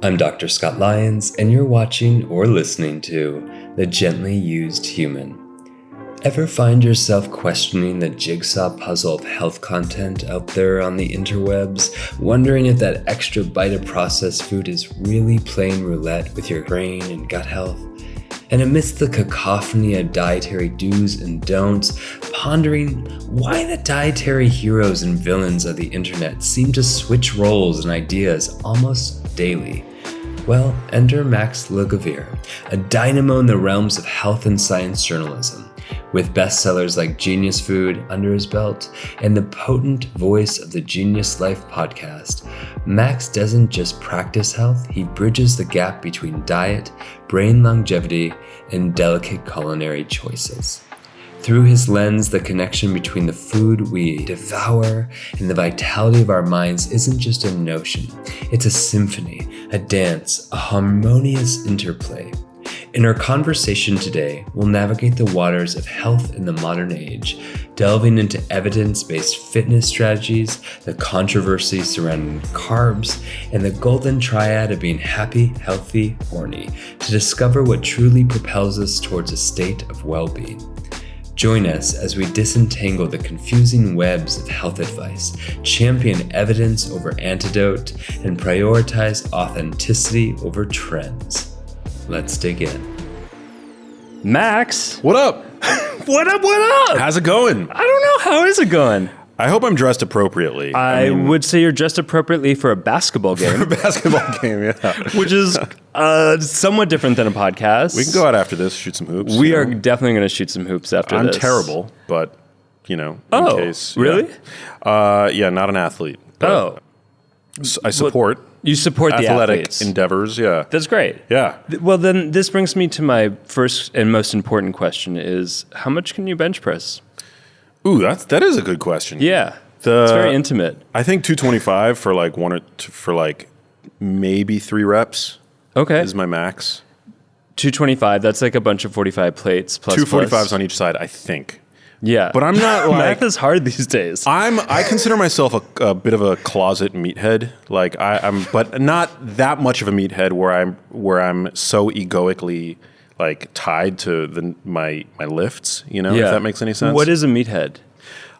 I'm Dr. Scott Lyons, and you're watching or listening to The Gently Used Human. Ever find yourself questioning the jigsaw puzzle of health content out there on the interwebs, wondering if that extra bite of processed food is really playing roulette with your brain and gut health? And amidst the cacophony of dietary do's and don'ts, pondering why the dietary heroes and villains of the internet seem to switch roles and ideas almost daily. Well, enter Max Lugavere, a dynamo in the realms of health and science journalism. With bestsellers like Genius Food under his belt and the potent voice of the Genius Life podcast, Max doesn't just practice health, he bridges the gap between diet, brain longevity, and delicate culinary choices. Through his lens, the connection between the food we devour and the vitality of our minds isn't just a notion. It's a symphony, a dance, a harmonious interplay. In our conversation today, we'll navigate the waters of health in the modern age, delving into evidence-based fitness strategies, the controversy surrounding carbs, and the golden triad of being happy, healthy, horny, to discover what truly propels us towards a state of well-being. Join us as we disentangle the confusing webs of health advice, champion evidence over antidote, and prioritize authenticity over trends. Let's dig in. Max! What up? What up? How's it going? I don't know. How is it going? I hope I'm dressed appropriately. I would say you're dressed appropriately for a basketball game. For a basketball game, yeah. Which is somewhat different than a podcast. We can go out after this, shoot some hoops. We are definitely going to shoot some hoops after this. I'm terrible, but, in case. Really? Yeah, not an athlete. I support. You support the athletic athletes. endeavors, yeah. That's great. Yeah. Well, then this brings me to my first and most important question is, how much can you bench press? Ooh, that is a good question. Yeah. It's very intimate. I think 225 for maybe 3 reps. Okay. Is my max. 225, that's like a bunch of 45 plates plus 245s on each side, I think. Yeah. But I'm not like... Math is hard these days. I consider myself a bit of a closet meathead. Like I'm, but not that much of a meathead where I'm so egoically like tied to my lifts, if that makes any sense. What is a meathead?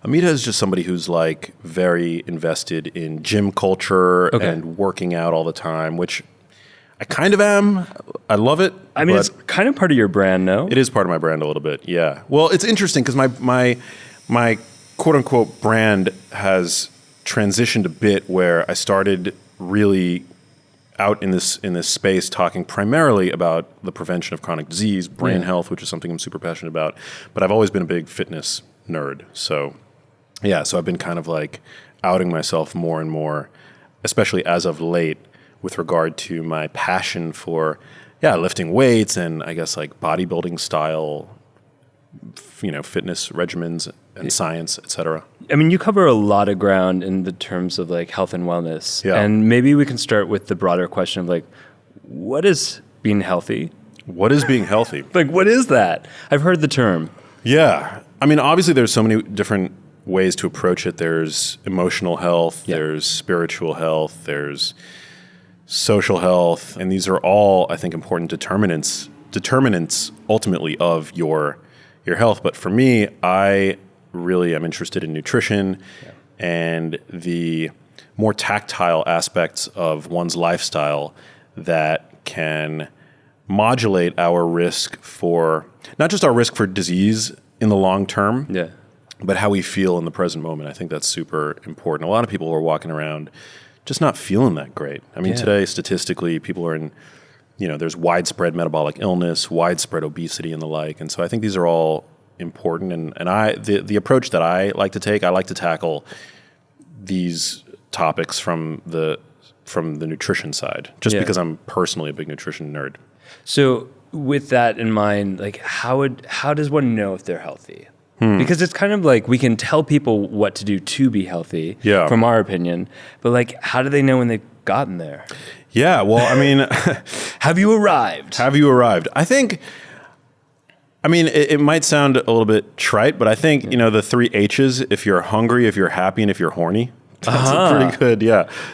A meathead is just somebody who's like very invested in gym culture and working out all the time, which I kind of am. I love it. I mean, it's kind of part of your brand, no? It is part of my brand a little bit, yeah. Well, it's interesting because my quote-unquote brand has transitioned a bit where I started really out in this space talking primarily about the prevention of chronic disease, brain health, which is something I'm super passionate about. But I've always been a big fitness nerd. So I've been kind of like outing myself more and more, especially as of late, with regard to my passion for, lifting weights and I guess like bodybuilding style, fitness regimens and science, etc. I mean, you cover a lot of ground in the terms of like health and wellness. Yeah. And maybe we can start with the broader question of like, what is being healthy? What is being healthy? Like, what is that? I've heard the term. Yeah. I mean, obviously there's so many different ways to approach it. There's emotional health, there's spiritual health, there's social health, and these are all, I think, important determinants ultimately of your health. But for me, I really am interested in nutrition and the more tactile aspects of one's lifestyle that can modulate our risk for, not just our risk for disease in the long term, but how we feel in the present moment. I think that's super important. A lot of people are walking around just not feeling that great. I mean, today, statistically, people are in, there's widespread metabolic illness, widespread obesity and the like. And so I think these are all important. And the approach that I like to take, I like to tackle these topics from the nutrition side, just because I'm personally a big nutrition nerd. So with that in mind, like how does one know if they're healthy? Because it's kind of like we can tell people what to do to be healthy from our opinion, but like how do they know when they've gotten there? Yeah, well, I mean... Have you arrived? I think... I mean, it might sound a little bit trite, but I think, the 3 H's, if you're hungry, if you're happy, and if you're horny, that's a pretty good,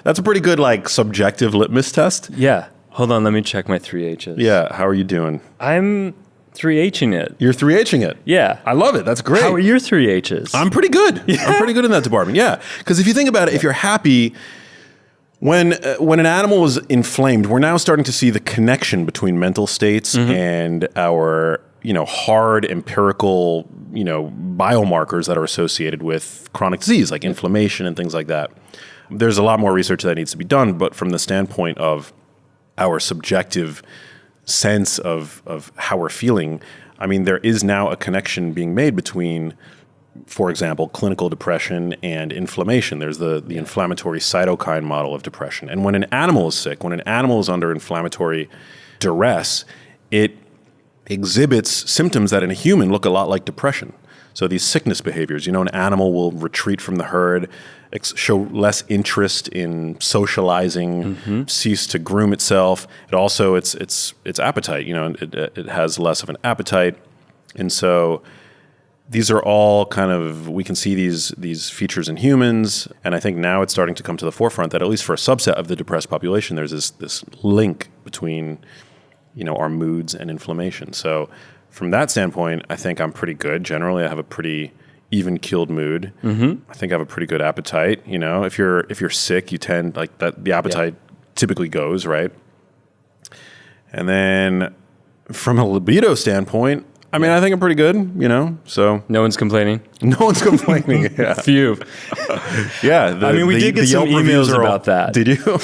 that's a pretty good, like, subjective litmus test. Yeah. Hold on, let me check my 3Hs. Yeah, how are you doing? I'm 3Hing it. You're 3Hing it? Yeah. I love it. That's great. How are your 3Hs? I'm pretty good. Yeah. I'm pretty good in that department. Yeah. Because if you think about it, if you're happy, when an animal is inflamed, we're now starting to see the connection between mental states and our, hard empirical, biomarkers that are associated with chronic disease, like inflammation and things like that. There's a lot more research that needs to be done, but from the standpoint of our subjective sense of how we're feeling, I mean, there is now a connection being made between, for example, clinical depression and inflammation. There's the inflammatory cytokine model of depression. And when an animal is sick, when an animal is under inflammatory duress, it exhibits symptoms that in a human look a lot like depression. So these sickness behaviors, an animal will retreat from the herd, show less interest in socializing, cease to groom itself. It also, its appetite, it has less of an appetite. And so these are all kind of, we can see these features in humans. And I think now it's starting to come to the forefront that at least for a subset of the depressed population, there's this link between, our moods and inflammation. So from that standpoint, I think I'm pretty good. Generally, I have a pretty even-keeled mood. I think I have a pretty good appetite. If you're sick, you tend like that. The appetite typically goes right. And then from a libido standpoint, I mean, I think I'm pretty good. So no one's complaining. No one's complaining. Yeah. Few. Yeah. We did get some emails about that. Did you?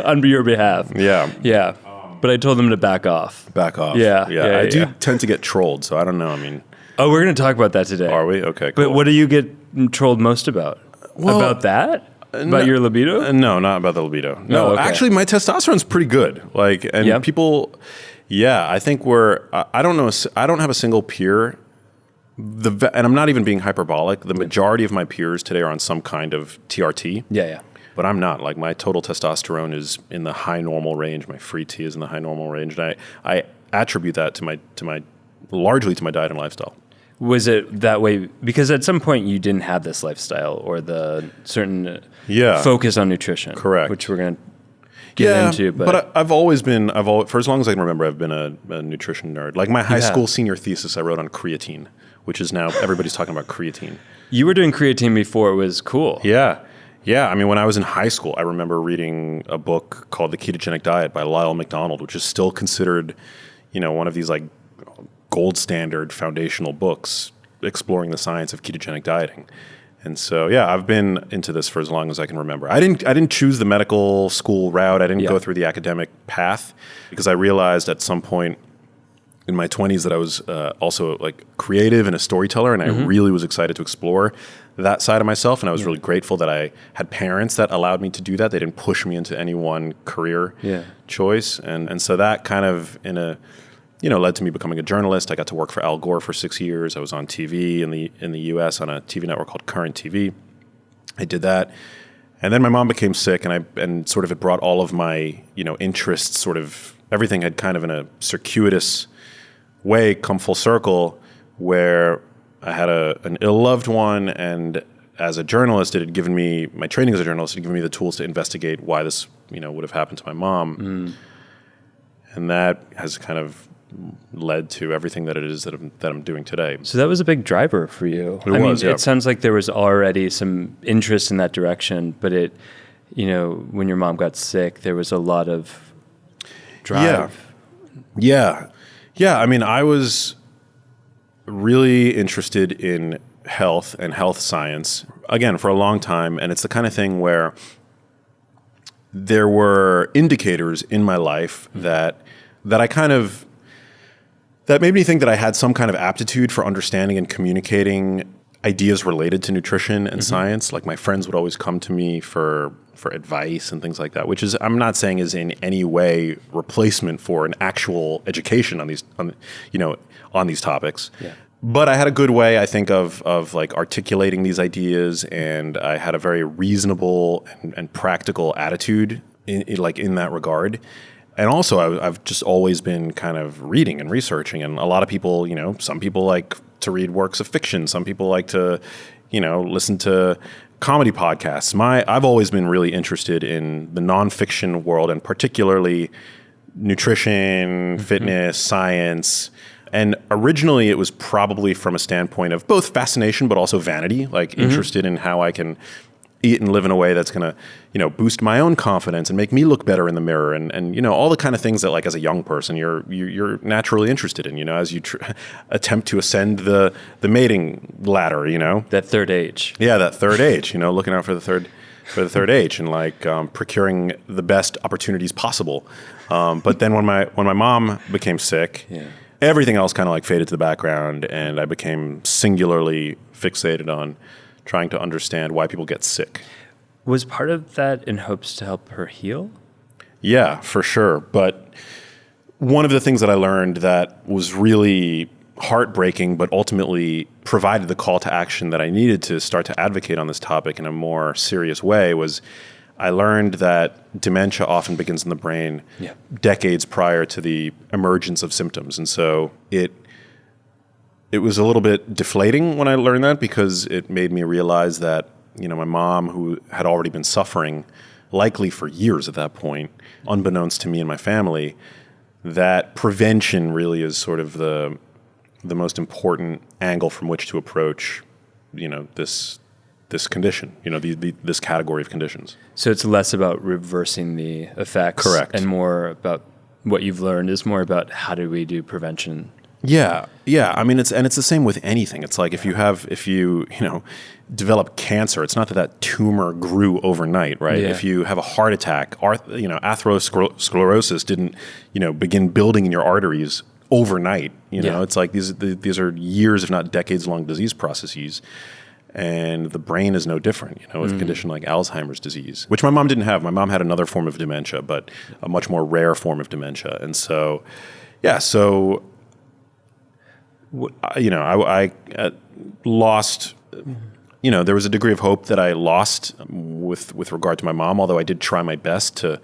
On your behalf. Yeah. Yeah. But I told them to back off. Back off. Yeah. I do tend to get trolled, so I don't know. I mean, oh, we're going to talk about that today. Are we? Okay, cool. But what do you get trolled most about? Well, about that? About your libido? No, not about the libido. No, okay. Actually, my testosterone's pretty good. People, I think I don't know, I don't have a single peer, and I'm not even being hyperbolic. The majority of my peers today are on some kind of TRT. Yeah. But I'm not. Like, my total testosterone is in the high normal range. My free T is in the high normal range. And I attribute that largely to my diet and lifestyle. Was it that way? Because at some point you didn't have this lifestyle or the certain focus on nutrition. Correct. Which we're going to get into. But I've always been, for as long as I can remember, I've been a nutrition nerd. Like my high school senior thesis I wrote on creatine, which is now everybody's talking about creatine. You were doing creatine before it was cool. Yeah. Yeah, I mean, when I was in high school, I remember reading a book called The Ketogenic Diet by Lyle McDonald, which is still considered, one of these like gold standard foundational books exploring the science of ketogenic dieting. And so, I've been into this for as long as I can remember. I didn't choose the medical school route. I didn't go through the academic path because I realized at some point in my 20s that I was also like creative and a storyteller, and I really was excited to explore that side of myself. And I was really grateful that I had parents that allowed me to do that. They didn't push me into any one career choice. And so that kind of led to me becoming a journalist. I got to work for Al Gore for 6 years. I was on TV in the US on a TV network called Current TV. I did that. And then my mom became sick, and sort of it brought all of my, interests, sort of everything had kind of in a circuitous way come full circle, where I had an ill loved one, and as a journalist, it had given me, my training as a journalist had given me the tools to investigate why this, would have happened to my mom. And that has kind of led to everything that it is that I'm doing today. So that was a big driver for you. It sounds like there was already some interest in that direction, but when your mom got sick, there was a lot of drive. Yeah. I mean, I was really interested in health and health science, again, for a long time. And it's the kind of thing where there were indicators in my life that made me think that I had some kind of aptitude for understanding and communicating ideas related to nutrition and science. Like, my friends would always come to me for advice and things like that, which is, I'm not saying is in any way replacement for an actual education on these topics. Yeah. But I had a good way, I think, of like articulating these ideas, and I had a very reasonable and practical attitude in that regard. And also, I've just always been kind of reading and researching, and a lot of people, some people like to read works of fiction, some people like to, listen to comedy podcasts. I've always been really interested in the nonfiction world, and particularly nutrition, fitness, science. And originally it was probably from a standpoint of both fascination, but also vanity, like interested in how I can eat and live in a way that's going to, boost my own confidence and make me look better in the mirror. And all the kind of things that, like, as a young person, you're naturally interested in, as you attempt to ascend the mating ladder, That third H. Yeah, that third H, looking out for the third H and like procuring the best opportunities possible. But then when my mom became sick, everything else kind of like faded to the background, and I became singularly fixated on trying to understand why people get sick. Was part of that in hopes to help her heal? Yeah, for sure. But one of the things that I learned that was really heartbreaking, but ultimately provided the call to action that I needed to start to advocate on this topic in a more serious way was I learned that dementia often begins in the brain decades prior to the emergence of symptoms. And so it was a little bit deflating when I learned that, because it made me realize that, my mom, who had already been suffering likely for years at that point, unbeknownst to me and my family, that prevention really is sort of the most important angle from which to approach, this condition, this category of conditions. So it's less about reversing the effects. Correct. And more about what you've learned is more about how do we do prevention. Yeah. I mean, it's the same with anything. It's like if you develop cancer, it's not that tumor grew overnight, right? Yeah. If you have a heart attack, atherosclerosis didn't, begin building in your arteries overnight. It's like these are years, if not decades long disease processes. And the brain is no different, with a condition like Alzheimer's disease, which my mom didn't have. My mom had another form of dementia, but a much more rare form of dementia. And so, I lost, there was a degree of hope that I lost with regard to my mom, although I did try my best to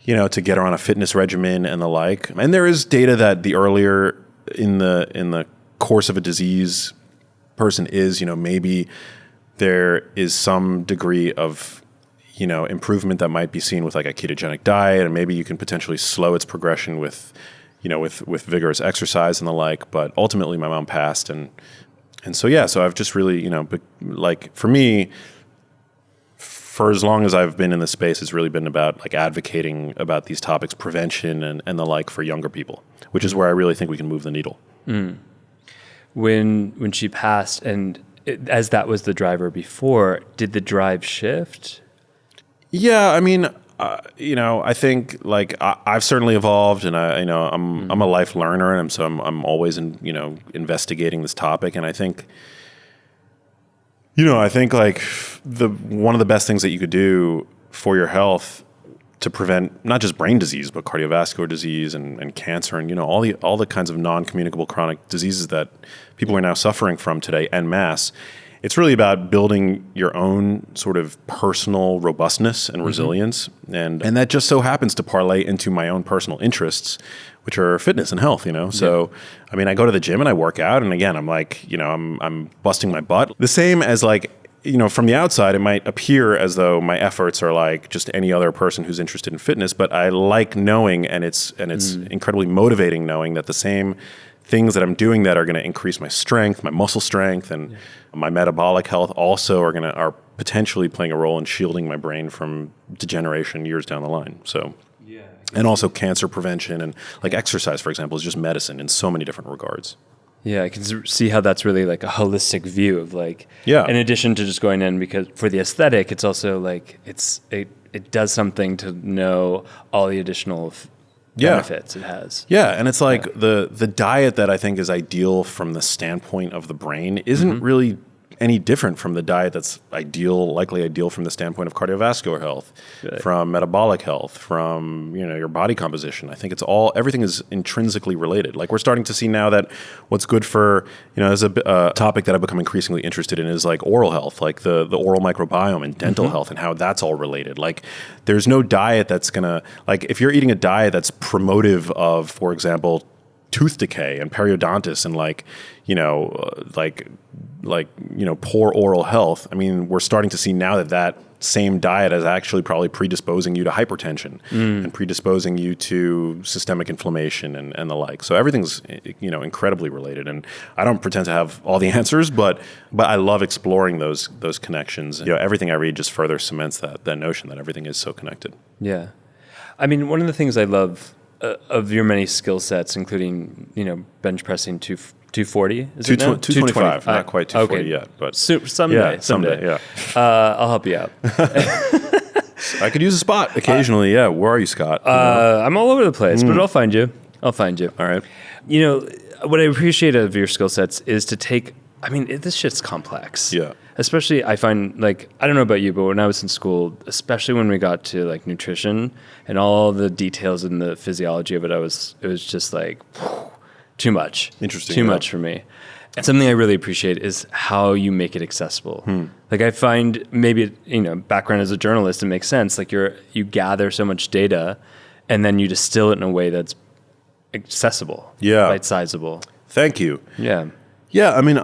get her on a fitness regimen and the like. And there is data that the earlier in the course of a disease person is, maybe there is some degree of, improvement that might be seen with like a ketogenic diet, and maybe you can potentially slow its progression with vigorous exercise and the like. But ultimately my mom passed. And so I've just really, like for me, for as long as I've been in this space, it's really been about like advocating about these topics, prevention and the like for younger people, which is where I really think we can move the needle. When she passed, and as that was the driver before, did the drive shift? Yeah, I mean, I think like I've certainly evolved, and I'm a life learner, and so I'm always investigating this topic, and I think like one of the best things that you could do for your health to prevent not just brain disease, but cardiovascular disease and cancer and, all the kinds of non-communicable chronic diseases that people are now suffering from today en masse. It's really about building your own sort of personal robustness and resilience. And that just so happens to parlay into my own personal interests, which are fitness and health, So, I mean, I go to the gym and I work out. And again, I'm like, I'm busting my butt. The same as like, from the outside, it might appear as though my efforts are like just any other person who's interested in fitness, but I like knowing, and it's incredibly motivating knowing that the same things that I'm doing that are going to increase my strength, my muscle strength, and my metabolic health also are potentially playing a role in shielding my brain from degeneration years down the line. So, and also cancer prevention and like exercise, for example, is just medicine in so many different regards. Yeah, I can see how that's really like a holistic view of like, in addition to just going in because for the aesthetic, it's also like it does something to know all the additional benefits it has. Yeah, and it's like the diet that I think is ideal from the standpoint of the brain isn't really any different from the diet that's likely ideal from the standpoint of cardiovascular health, from metabolic health, from your body composition. I think everything is intrinsically related. Like we're starting to see now that what's good for there's a topic that I've become increasingly interested in is like oral health, like the oral microbiome and dental health and how that's all related. Like there's no diet that's gonna, like if you're eating a diet that's promotive of, for example, tooth decay and periodontitis and poor oral health. I mean, we're starting to see now that same diet is actually probably predisposing you to hypertension and predisposing you to systemic inflammation and the like. So everything's, incredibly related. And I don't pretend to have all the answers, but I love exploring those connections. Everything I read just further cements that notion that everything is so connected. Yeah. I mean, one of the things I love of your many skill sets, including, bench pressing 240, is it now? 225, not quite 240 yet, but someday. Yeah. I'll help you out. I could use a spot occasionally. Where are you, Scott? I'm all over the place, but I'll find you. All right. What I appreciate of your skill sets is to take. I mean, this shit's complex. Yeah. Especially, I find, I don't know about you, but when I was in school, especially when we got to nutrition and all the details and the physiology of it, it was just too much. Interesting. Too much for me. And something I really appreciate is how you make it accessible. I find maybe, background as a journalist, it makes sense. You gather so much data and then you distill it in a way that's accessible. Yeah. Bite-sizable. Thank you. Yeah. Yeah. I mean,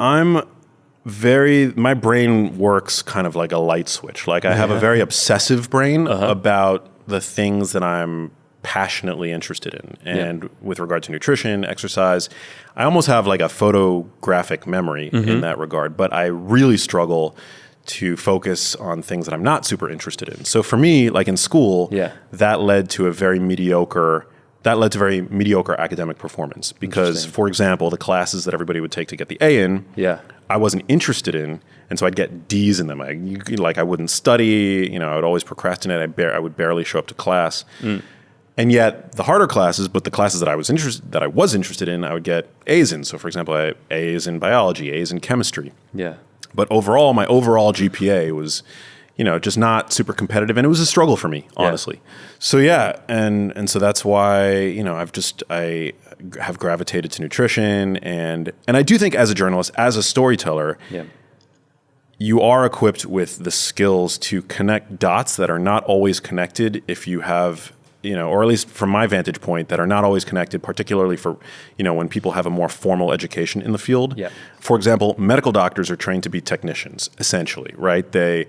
my brain works kind of like a light switch. I have a very obsessive brain about the things that I'm passionately interested in. And with regard to nutrition, exercise, I almost have a photographic memory in that regard, but I really struggle to focus on things that I'm not super interested in. So for me, in school, that led to very mediocre academic perforse because, for example, the classes that everybody would take to get the A in, I wasn't interested in, and so I'd get D's in them. I wouldn't study, I would always procrastinate. I would barely show up to class. And yet the harder classes, but the classes that I was interested in, I would get A's in. So for example, I had A's in biology, A's in chemistry. Yeah. But overall, my overall GPA was, just not super competitive, and it was a struggle for me, honestly. So and so that's why, I have gravitated to nutrition, and I do think as a journalist, as a storyteller, you are equipped with the skills to connect dots that are not always connected if you have, or at least from my vantage point, that are not always connected, particularly for, when people have a more formal education in the field. Yeah. For example, medical doctors are trained to be technicians, essentially, right? They're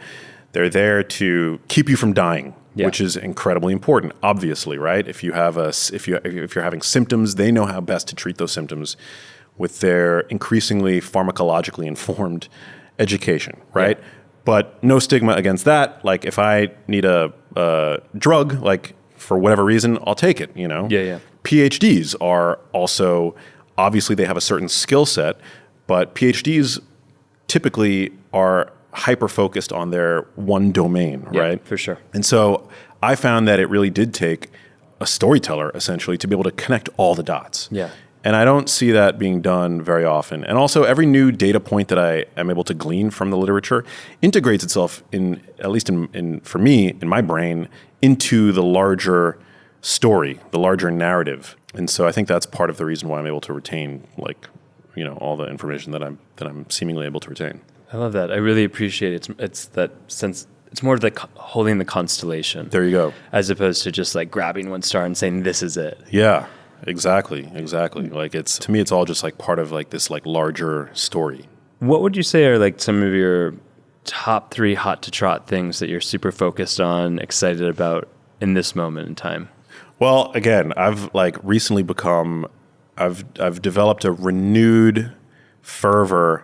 there to keep you from dying, which is incredibly important, obviously, right? If you have if you're having symptoms, they know how best to treat those symptoms with their increasingly pharmacologically informed education, right? Yeah. But no stigma against that. If I need a drug, for whatever reason, I'll take it, Yeah. PhDs are also, obviously they have a certain skill set, but PhDs typically are hyper-focused on their one domain, right? For sure. And so I found that it really did take a storyteller, essentially, to be able to connect all the dots. Yeah. And I don't see that being done very often. And also, every new data point that I am able to glean from the literature integrates itself, at least for me, in my brain, into the larger story, the larger narrative. And so I think that's part of the reason why I'm able to retain, all the information that I'm seemingly able to retain. I love that. I really appreciate it. It's that sense. It's more holding the constellation. There you go. As opposed to just grabbing one star and saying, this is it. Yeah, exactly. To me, it's all just part of this larger story. What would you say are some of your top 3 hot to trot things that you're super focused on, excited about in this moment in time? Well, again, I've recently I've developed a renewed fervor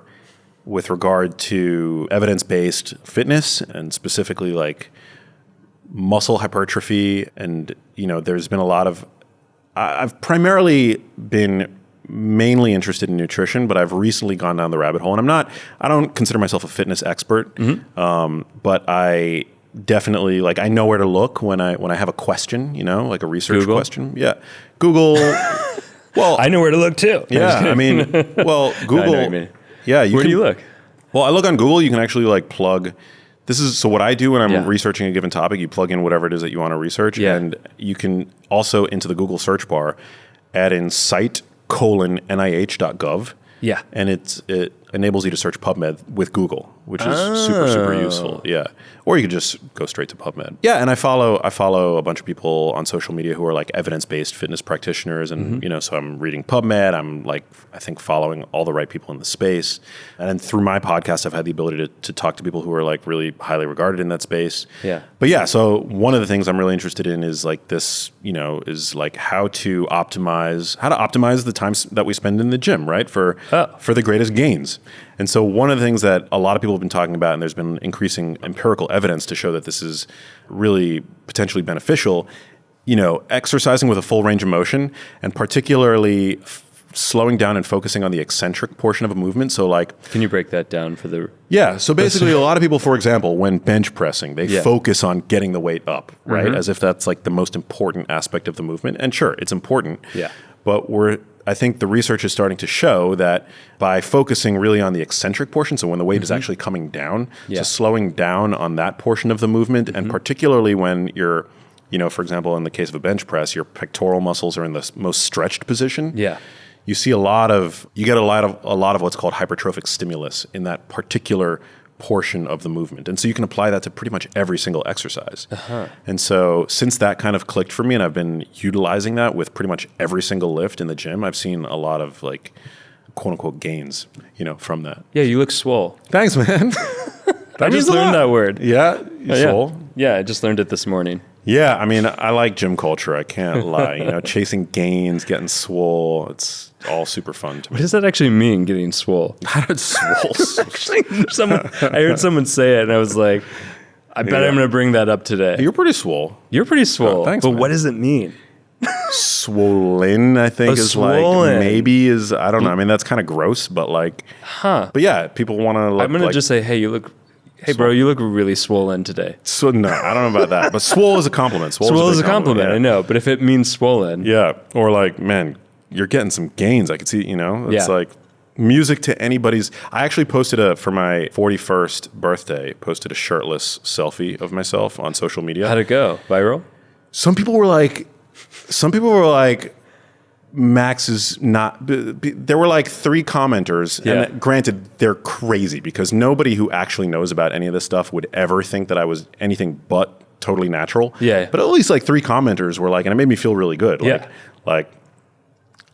with regard to evidence-based fitness and specifically muscle hypertrophy. And, there's been a lot of, I've primarily been mainly interested in nutrition, but I've recently gone down the rabbit hole. And I don't consider myself a fitness expert, but I definitely, I know where to look when I have a question, a research Google? question. Yeah. Google. Well, I know where to look too. Yeah. Google. I know what you mean. Yeah. Where do you look? Well, I look on Google. You can actually plug. So what I do when I'm researching a given topic, you plug in whatever it is that you want to research, and you can also into the Google search bar add in site:/NIH.gov. Yeah. And it enables you to search PubMed with Google. which is super useful. Yeah. Or you could just go straight to PubMed. Yeah, and I follow a bunch of people on social media who are like evidence-based fitness practitioners, and so I'm reading PubMed. I'm like, I think, following all the right people in the space, and then through my podcast, I've had the ability to talk to people who are like really highly regarded in that space. Yeah. But yeah, so one of the things I'm really interested in is like this, is like how to optimize the time that we spend in the gym, right? For the greatest gains. And so one of the things that a lot of people have been talking about, and there's been increasing empirical evidence to show that this is really potentially beneficial, exercising with a full range of motion, and particularly slowing down and focusing on the eccentric portion of a movement. So like... Can you break that down for the... Yeah. So basically a lot of people, for example, when bench pressing, they focus on getting the weight up, right? As if that's like the most important aspect of the movement. And sure, it's important. Yeah. But I think the research is starting to show that by focusing really on the eccentric portion, so when the weight is actually coming down, so slowing down on that portion of the movement, and particularly when you're, for example, in the case of a bench press, your pectoral muscles are in the most stretched position. Yeah. You see a lot of what's called hypertrophic stimulus in that particular portion of the movement. And so you can apply that to pretty much every single exercise. And so since that kind of clicked for me, and I've been utilizing that with pretty much every single lift in the gym, I've seen a lot of like quote unquote gains, from that. Yeah, you look swole. Thanks, man. I just learned that word. Yeah? Swole? Yeah, I just learned it this morning. Yeah, I mean, I like gym culture. I can't lie. Chasing gains, getting swole. It's all super fun to me. What does that actually mean, getting swole? How did swole? Actually, I heard someone say it, and I was like, I bet I'm going to bring that up today. You're pretty swole. You're pretty swole. Oh, thanks, but man. What does it mean? Swollen, I think, is swollen. Like maybe is, I don't know. I mean, that's kind of gross, but like, but yeah, people want to look. I'm going to just say, hey, bro, you look really swollen today. So no, I don't know about that. But swole is a compliment. Swole is a compliment, yeah. I know. But if it means swollen. Yeah. Or like, man, you're getting some gains. I could see, it's like music to anybody's. I actually posted for my 41st birthday, posted a shirtless selfie of myself on social media. How'd it go? Viral? Some people were like, Max is not... There were like 3 commenters, and granted, they're crazy because nobody who actually knows about any of this stuff would ever think that I was anything but totally natural. Yeah. But at least like 3 commenters were like, and it made me feel really good.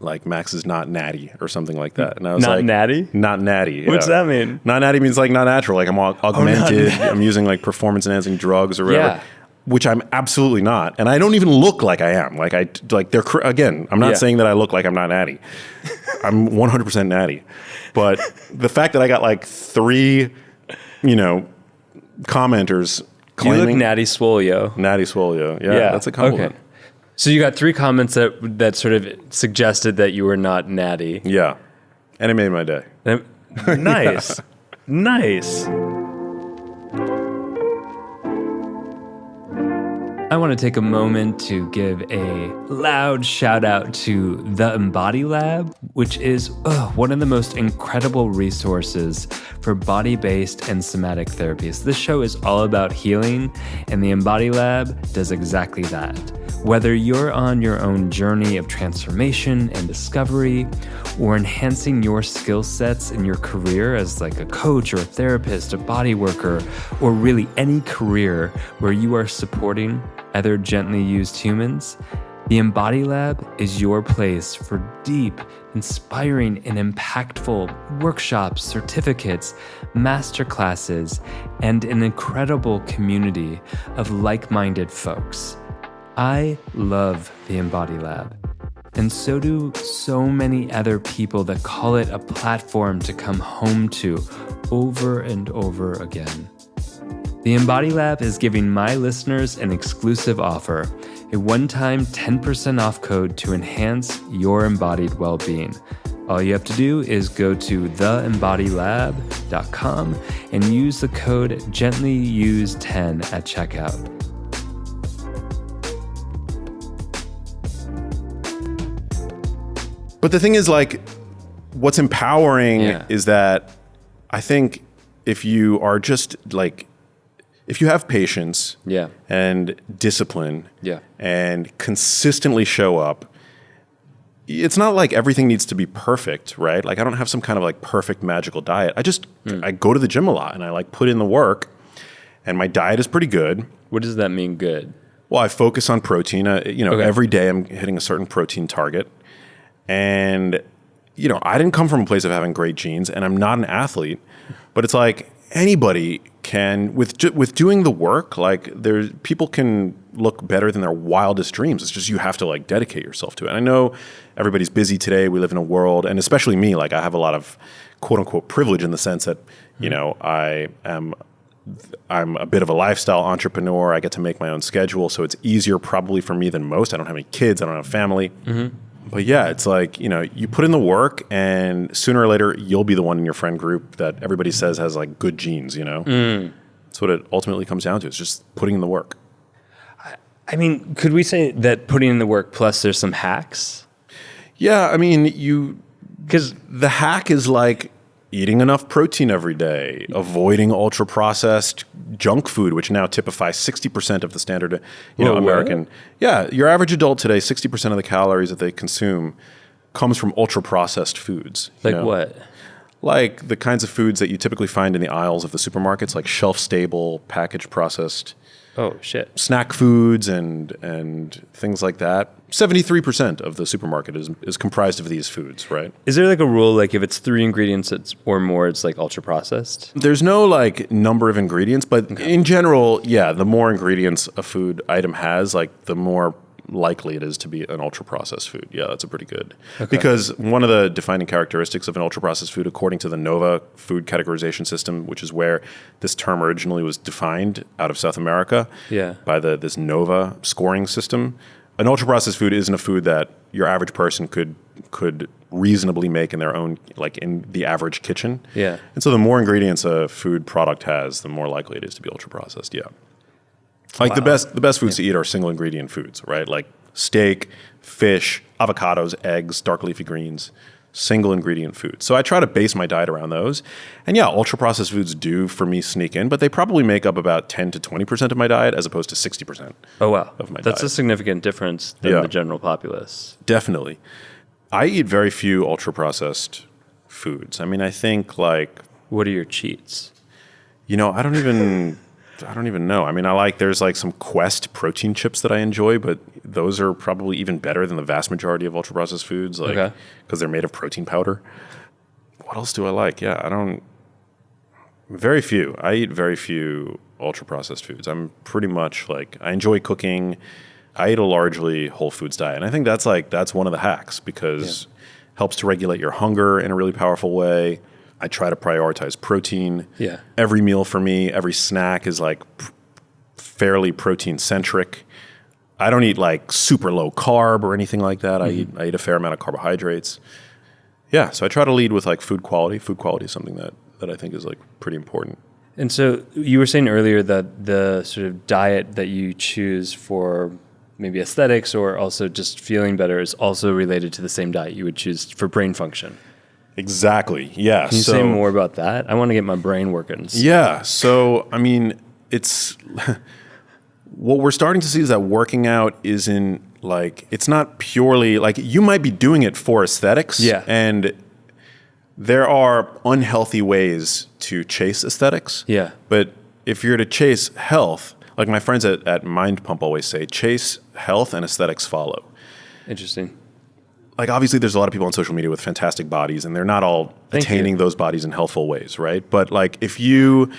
Like Max is not natty or something like that. And I was not natty? Not natty. What's that mean? Not natty means like not natural. Like I'm augmented. I'm using like performance enhancing drugs or whatever. Yeah. Which I'm absolutely not, and I don't even look like I am. Again, I'm not saying that I look like I'm not natty. I'm 100% natty, but the fact that I got like 3, commenters claiming... You look natty swole, yo. Natty swole, yo. Yeah, that's a compliment. Okay. So you got 3 comments that sort of suggested that you were not natty. Yeah, and it made my day. Nice. Nice. I want to take a moment to give a loud shout out to the Embod Lab, which is one of the most incredible resources for body-based and somatic therapies. This show is all about healing, and the Embod Lab does exactly that. Whether you're on your own journey of transformation and discovery, or enhancing your skill sets in your career as like a coach or a therapist, a body worker, or really any career where you are supporting other gently used humans, the Embod Lab is your place for deep, inspiring, and impactful workshops, certificates, masterclasses, and an incredible community of like-minded folks. I love the Embod Lab, and so do so many other people that call it a platform to come home to over and over again. The Embod Lab is giving my listeners an exclusive offer, a one-time 10% off code to enhance your embodied well-being. All you have to do is go to theembodylab.com and use the code GentlyUse10 at checkout. But the thing is, like, what's empowering is that I think if you are just like, if you have patience and discipline and consistently show up, it's not like everything needs to be perfect, right? Like I don't have some kind of like perfect magical diet. I go to the gym a lot and I like put in the work, and my diet is pretty good. What does that mean, good? Well, I focus on protein. Every day I'm hitting a certain protein target. And, I didn't come from a place of having great genes, and I'm not an athlete. But it's like anybody can, with doing the work, like people can look better than their wildest dreams. It's just you have to like dedicate yourself to it. And I know everybody's busy today. We live in a world, and especially me, like I have a lot of quote unquote privilege in the sense that, I'm a bit of a lifestyle entrepreneur. I get to make my own schedule, so it's easier probably for me than most. I don't have any kids. I don't have family. Mm-hmm. But yeah, it's like, you put in the work, and sooner or later, you'll be the one in your friend group that everybody says has like good genes, That's what it ultimately comes down to. It's just putting in the work. I mean, could we say that putting in the work plus there's some hacks? Yeah, I mean, because the hack is like eating enough protein every day, avoiding ultra-processed junk food, which now typifies 60% of the standard, American. What? Yeah, your average adult today, 60% of the calories that they consume comes from ultra-processed foods. Like what? Like the kinds of foods that you typically find in the aisles of the supermarkets, like shelf-stable, packaged processed. Oh, shit. Snack foods and things like that. 73% of the supermarket is comprised of these foods, right? Is there like a rule, like if it's 3 ingredients or more, it's like ultra processed? There's no like number of ingredients, but in general, yeah, the more ingredients a food item has, like the more likely it is to be an ultra-processed food. Yeah, that's a pretty good. Okay. Because one of the defining characteristics of an ultra-processed food, according to the NOVA food categorization system, which is where this term originally was defined out of South America by this NOVA scoring system, an ultra-processed food isn't a food that your average person could reasonably make in their own, like in the average kitchen. Yeah. And so the more ingredients a food product has, the more likely it is to be ultra-processed. Yeah. Like the best foods to eat are single ingredient foods, right? Like steak, fish, avocados, eggs, dark leafy greens, single ingredient foods. So I try to base my diet around those. And yeah, ultra processed foods do for me sneak in, but they probably make up about 10 to 20% of my diet as opposed to 60%. Oh wow. Of my diet. That's a significant difference than the general populace. Definitely. I eat very few ultra processed foods. I mean, I think like, what are your cheats? I don't even know. I mean, there's like some Quest protein chips that I enjoy, but those are probably even better than the vast majority of ultra processed foods, like because they're made of protein powder. What else do I like? Yeah, very few. I eat very few ultra processed foods. I'm pretty much like, I enjoy cooking. I eat a largely whole foods diet. And I think that's one of the hacks because it helps to regulate your hunger in a really powerful way. I try to prioritize protein. Yeah. Every meal for me, every snack is like fairly protein centric. I don't eat like super low carb or anything like that. Mm-hmm. I eat a fair amount of carbohydrates. Yeah. So I try to lead with like food quality. Food quality is something that I think is like pretty important. And so you were saying earlier that the sort of diet that you choose for maybe aesthetics or also just feeling better is also related to the same diet you would choose for brain function. Exactly. Yeah. Can you say more about that? I want to get my brain working. Yeah. So, I mean, it's what we're starting to see is that working out isn't like, it's not purely like you might be doing it for aesthetics. Yeah. And there are unhealthy ways to chase aesthetics. Yeah. But if you're to chase health, like my friends at Mind Pump always say, chase health and aesthetics follow. Interesting. Like obviously there's a lot of people on social media with fantastic bodies and they're not all attaining those bodies in healthful ways, right? But like if you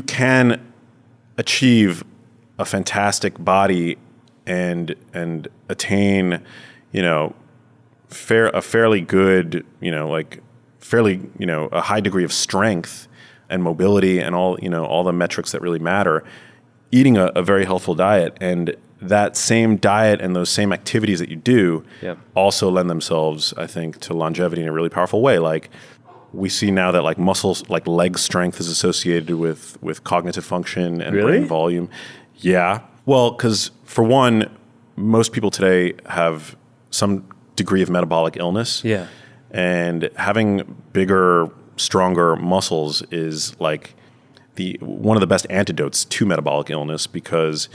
can achieve a fantastic body and attain, a fairly good, a high degree of strength and mobility and all the metrics that really matter, eating a very healthful diet and that same diet and those same activities that you do also lend themselves, I think, to longevity in a really powerful way. Like we see now that like muscles, like leg strength is associated with cognitive function and brain volume. Yeah. Well, because for one, most people today have some degree of metabolic illness. Yeah. And having bigger, stronger muscles is like one of the best antidotes to metabolic illness because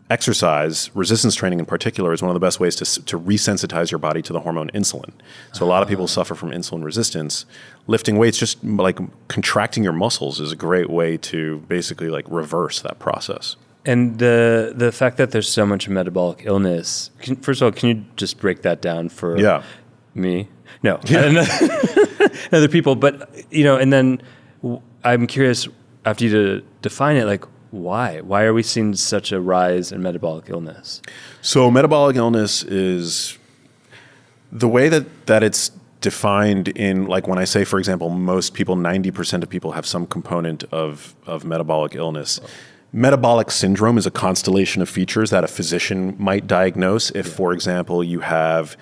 exercise, resistance training in particular, is one of the best ways to resensitize your body to the hormone insulin. So a lot of people suffer from insulin resistance. Lifting weights, just like contracting your muscles, is a great way to basically like reverse that process. And the fact that there's so much metabolic illness, first of all, can you just break that down for me? No, other people. But, and then I'm curious, after you define it, like, why? Why are we seeing such a rise in metabolic illness? So metabolic illness is the way that it's defined in, like when I say, for example, most people, 90% of people have some component of metabolic illness. Oh. Metabolic syndrome is a constellation of features that a physician might diagnose if, for example, you have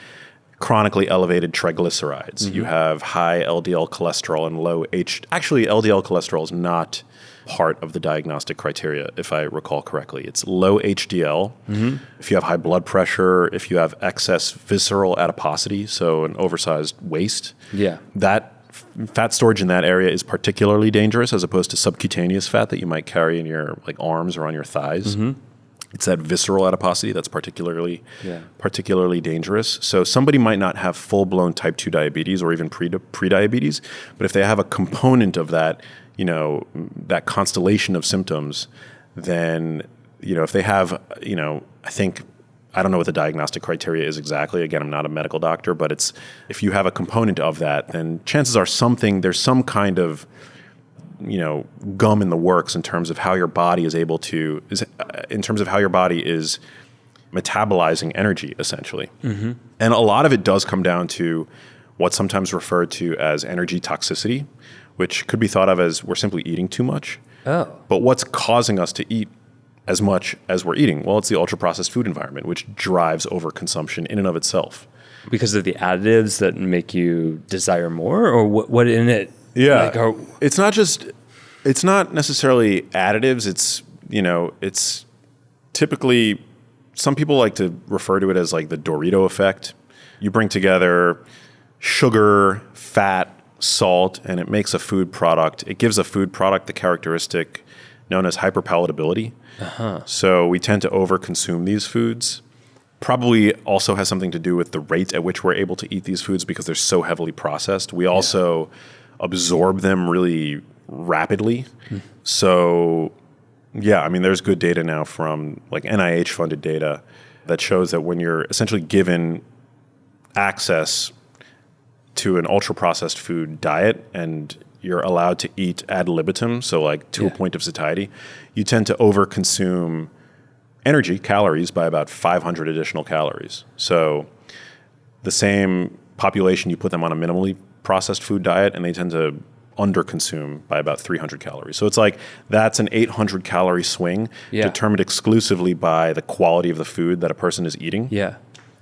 chronically elevated triglycerides, you have high LDL cholesterol and low Actually, LDL cholesterol is not part of the diagnostic criteria, if I recall correctly. It's low HDL. If you have high blood pressure, if you have excess visceral adiposity, so an oversized waist, that fat storage in that area is particularly dangerous as opposed to subcutaneous fat that you might carry in your like arms or on your thighs. It's that visceral adiposity that's particularly dangerous. So somebody might not have full-blown type 2 diabetes or even pre-diabetes, but if they have a component of that, that constellation of symptoms, then, if they have, I don't know what the diagnostic criteria is exactly. Again, I'm not a medical doctor, but it's, if you have a component of that, then chances are there's some kind of, gum in the works in terms of how your body is metabolizing energy, essentially. And a lot of it does come down to what's sometimes referred to as energy toxicity, which could be thought of as we're simply eating too much. But what's causing us to eat as much as we're eating? Well, it's the ultra-processed food environment, which drives overconsumption in and of itself. Because of the additives that make you desire more, or what in it? Yeah, it's not necessarily additives. It's typically, some people like to refer to it as like the Dorito effect. You bring together sugar, fat, salt, and it makes a food product. It gives a food product the characteristic known as hyperpalatability. So we tend to overconsume these foods. Probably also has something to do with the rate at which we're able to eat these foods because they're so heavily processed. We also absorb them really rapidly. So, there's good data now from like NIH-funded data that shows that when you're essentially given access to an ultra-processed food diet and you're allowed to eat ad libitum, so like to a point of satiety, you tend to overconsume energy, calories, by about 500 additional calories. So the same population, you put them on a minimally processed food diet and they tend to underconsume by about 300 calories. So it's like that's an 800 calorie swing determined exclusively by the quality of the food that a person is eating.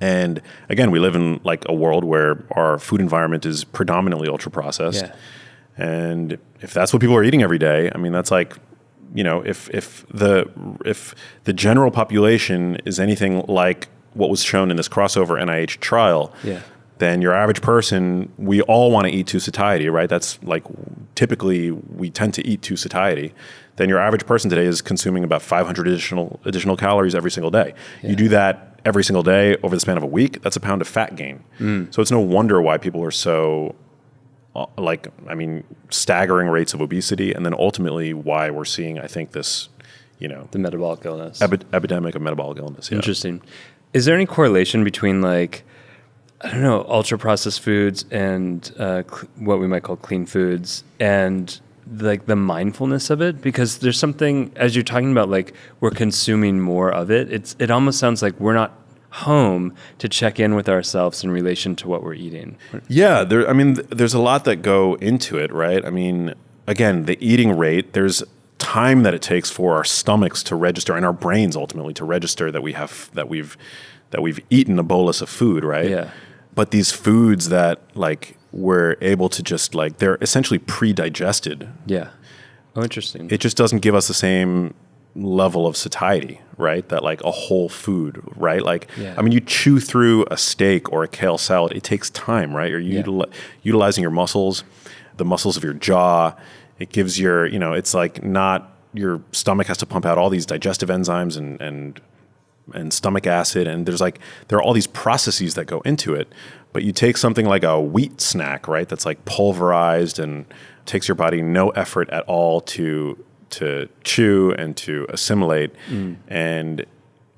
And again, we live in like a world where our food environment is predominantly ultra processed. And if that's what people are eating every day, that's like, if the general population is anything like what was shown in this crossover NIH trial, then your average person, we all want to eat to satiety, right? That's like typically we tend to eat to satiety. Then your average person today is consuming about 500 additional calories every single day. You do that every single day over the span of a week, that's a pound of fat gain. So it's no wonder why people are so staggering rates of obesity, and then ultimately why we're seeing, I think, this, the metabolic illness. Epidemic of metabolic illness. Interesting. Is there any correlation between ultra-processed foods and what we might call clean foods and like the mindfulness of it? Because there's something, as you're talking about, like we're consuming more of it. It almost sounds like we're not home to check in with ourselves in relation to what we're eating. Yeah, there's a lot that go into it, right? Again, the eating rate, there's time that it takes for our stomachs to register and our brains ultimately to register that we've eaten a bolus of food, right? But these foods that like we're able to just like, they're essentially pre-digested. Oh, interesting. It just doesn't give us the same level of satiety, right? That like a whole food, right? Like, you chew through a steak or a kale salad, it takes time, right? You're utilizing your muscles, the muscles of your jaw. It gives your, it's like not, your stomach has to pump out all these digestive enzymes and and stomach acid. And there are all these processes that go into it. But you take something like a wheat snack, right? That's like pulverized and takes your body no effort at all to chew and to assimilate. And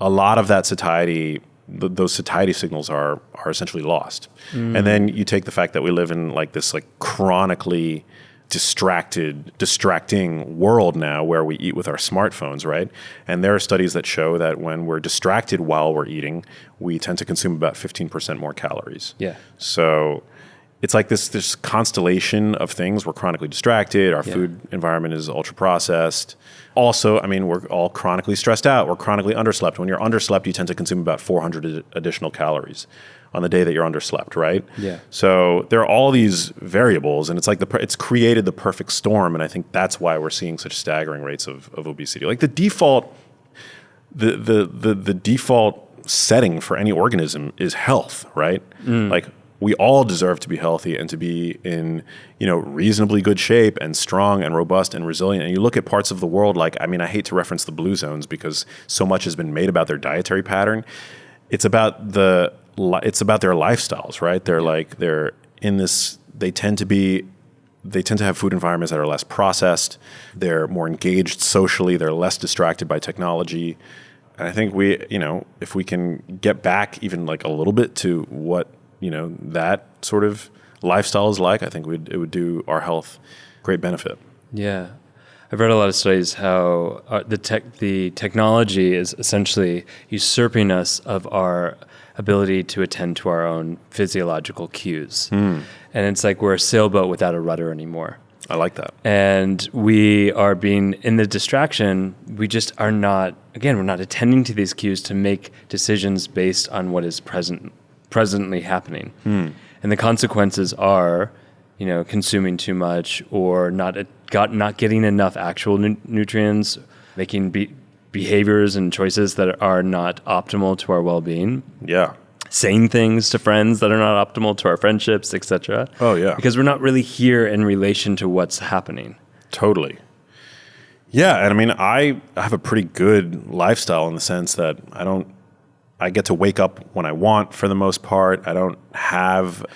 a lot of that satiety, those satiety signals are essentially lost. And then you take the fact that we live in like this like chronically distracting world now where we eat with our smartphones, right? And there are studies that show that when we're distracted while we're eating, we tend to consume about 15% more calories. Yeah. So it's like this constellation of things. We're chronically distracted. Our food environment is ultra processed. Also, I mean, we're all chronically stressed out. We're chronically underslept. When you're underslept, you tend to consume about 400 additional calories on the day that you're underslept, right? Yeah. So there are all these variables, and it's like it's created the perfect storm, and I think that's why we're seeing such staggering rates of obesity. Like the default setting for any organism is health, right? Like we all deserve to be healthy and to be in, reasonably good shape and strong and robust and resilient. And you look at parts of the world, like, I mean, I hate to reference the blue zones because so much has been made about their dietary pattern. It's about their lifestyles, right? They're in this, they tend to have food environments that are less processed. They're more engaged socially. They're less distracted by technology. And I think if we can get back even like a little bit to what, that sort of lifestyle is like, I think it would do our health great benefit. Yeah. I've read a lot of studies how the technology is essentially usurping us of our ability to attend to our own physiological cues. And it's like we're a sailboat without a rudder anymore. I like that. And we are being, in the distraction, we just are not, again, we're not attending to these cues to make decisions based on what is presently happening. And the consequences are, consuming too much or not getting enough actual nutrients, making behaviors and choices that are not optimal to our well-being. Yeah. Saying things to friends that are not optimal to our friendships, etc. Oh, yeah. Because we're not really here in relation to what's happening. Totally. Yeah, and I mean, I have a pretty good lifestyle in the sense that I get to wake up when I want for the most part. I've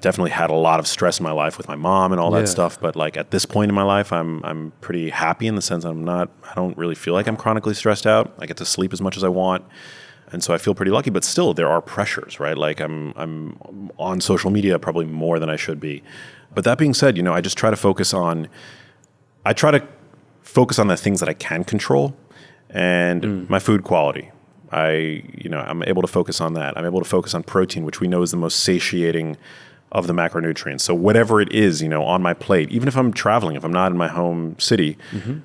definitely had a lot of stress in my life with my mom and all that stuff, but like at this point in my life, I'm pretty happy in the sense I don't really feel like I'm chronically stressed out. I get to sleep as much as I want. And so I feel pretty lucky, but still there are pressures, right? Like I'm on social media probably more than I should be. But that being said, I try to focus on the things that I can control and my food quality. I'm able to focus on that. I'm able to focus on protein, which we know is the most satiating of the macronutrients. So whatever it is, on my plate, even if I'm traveling, if I'm not in my home city,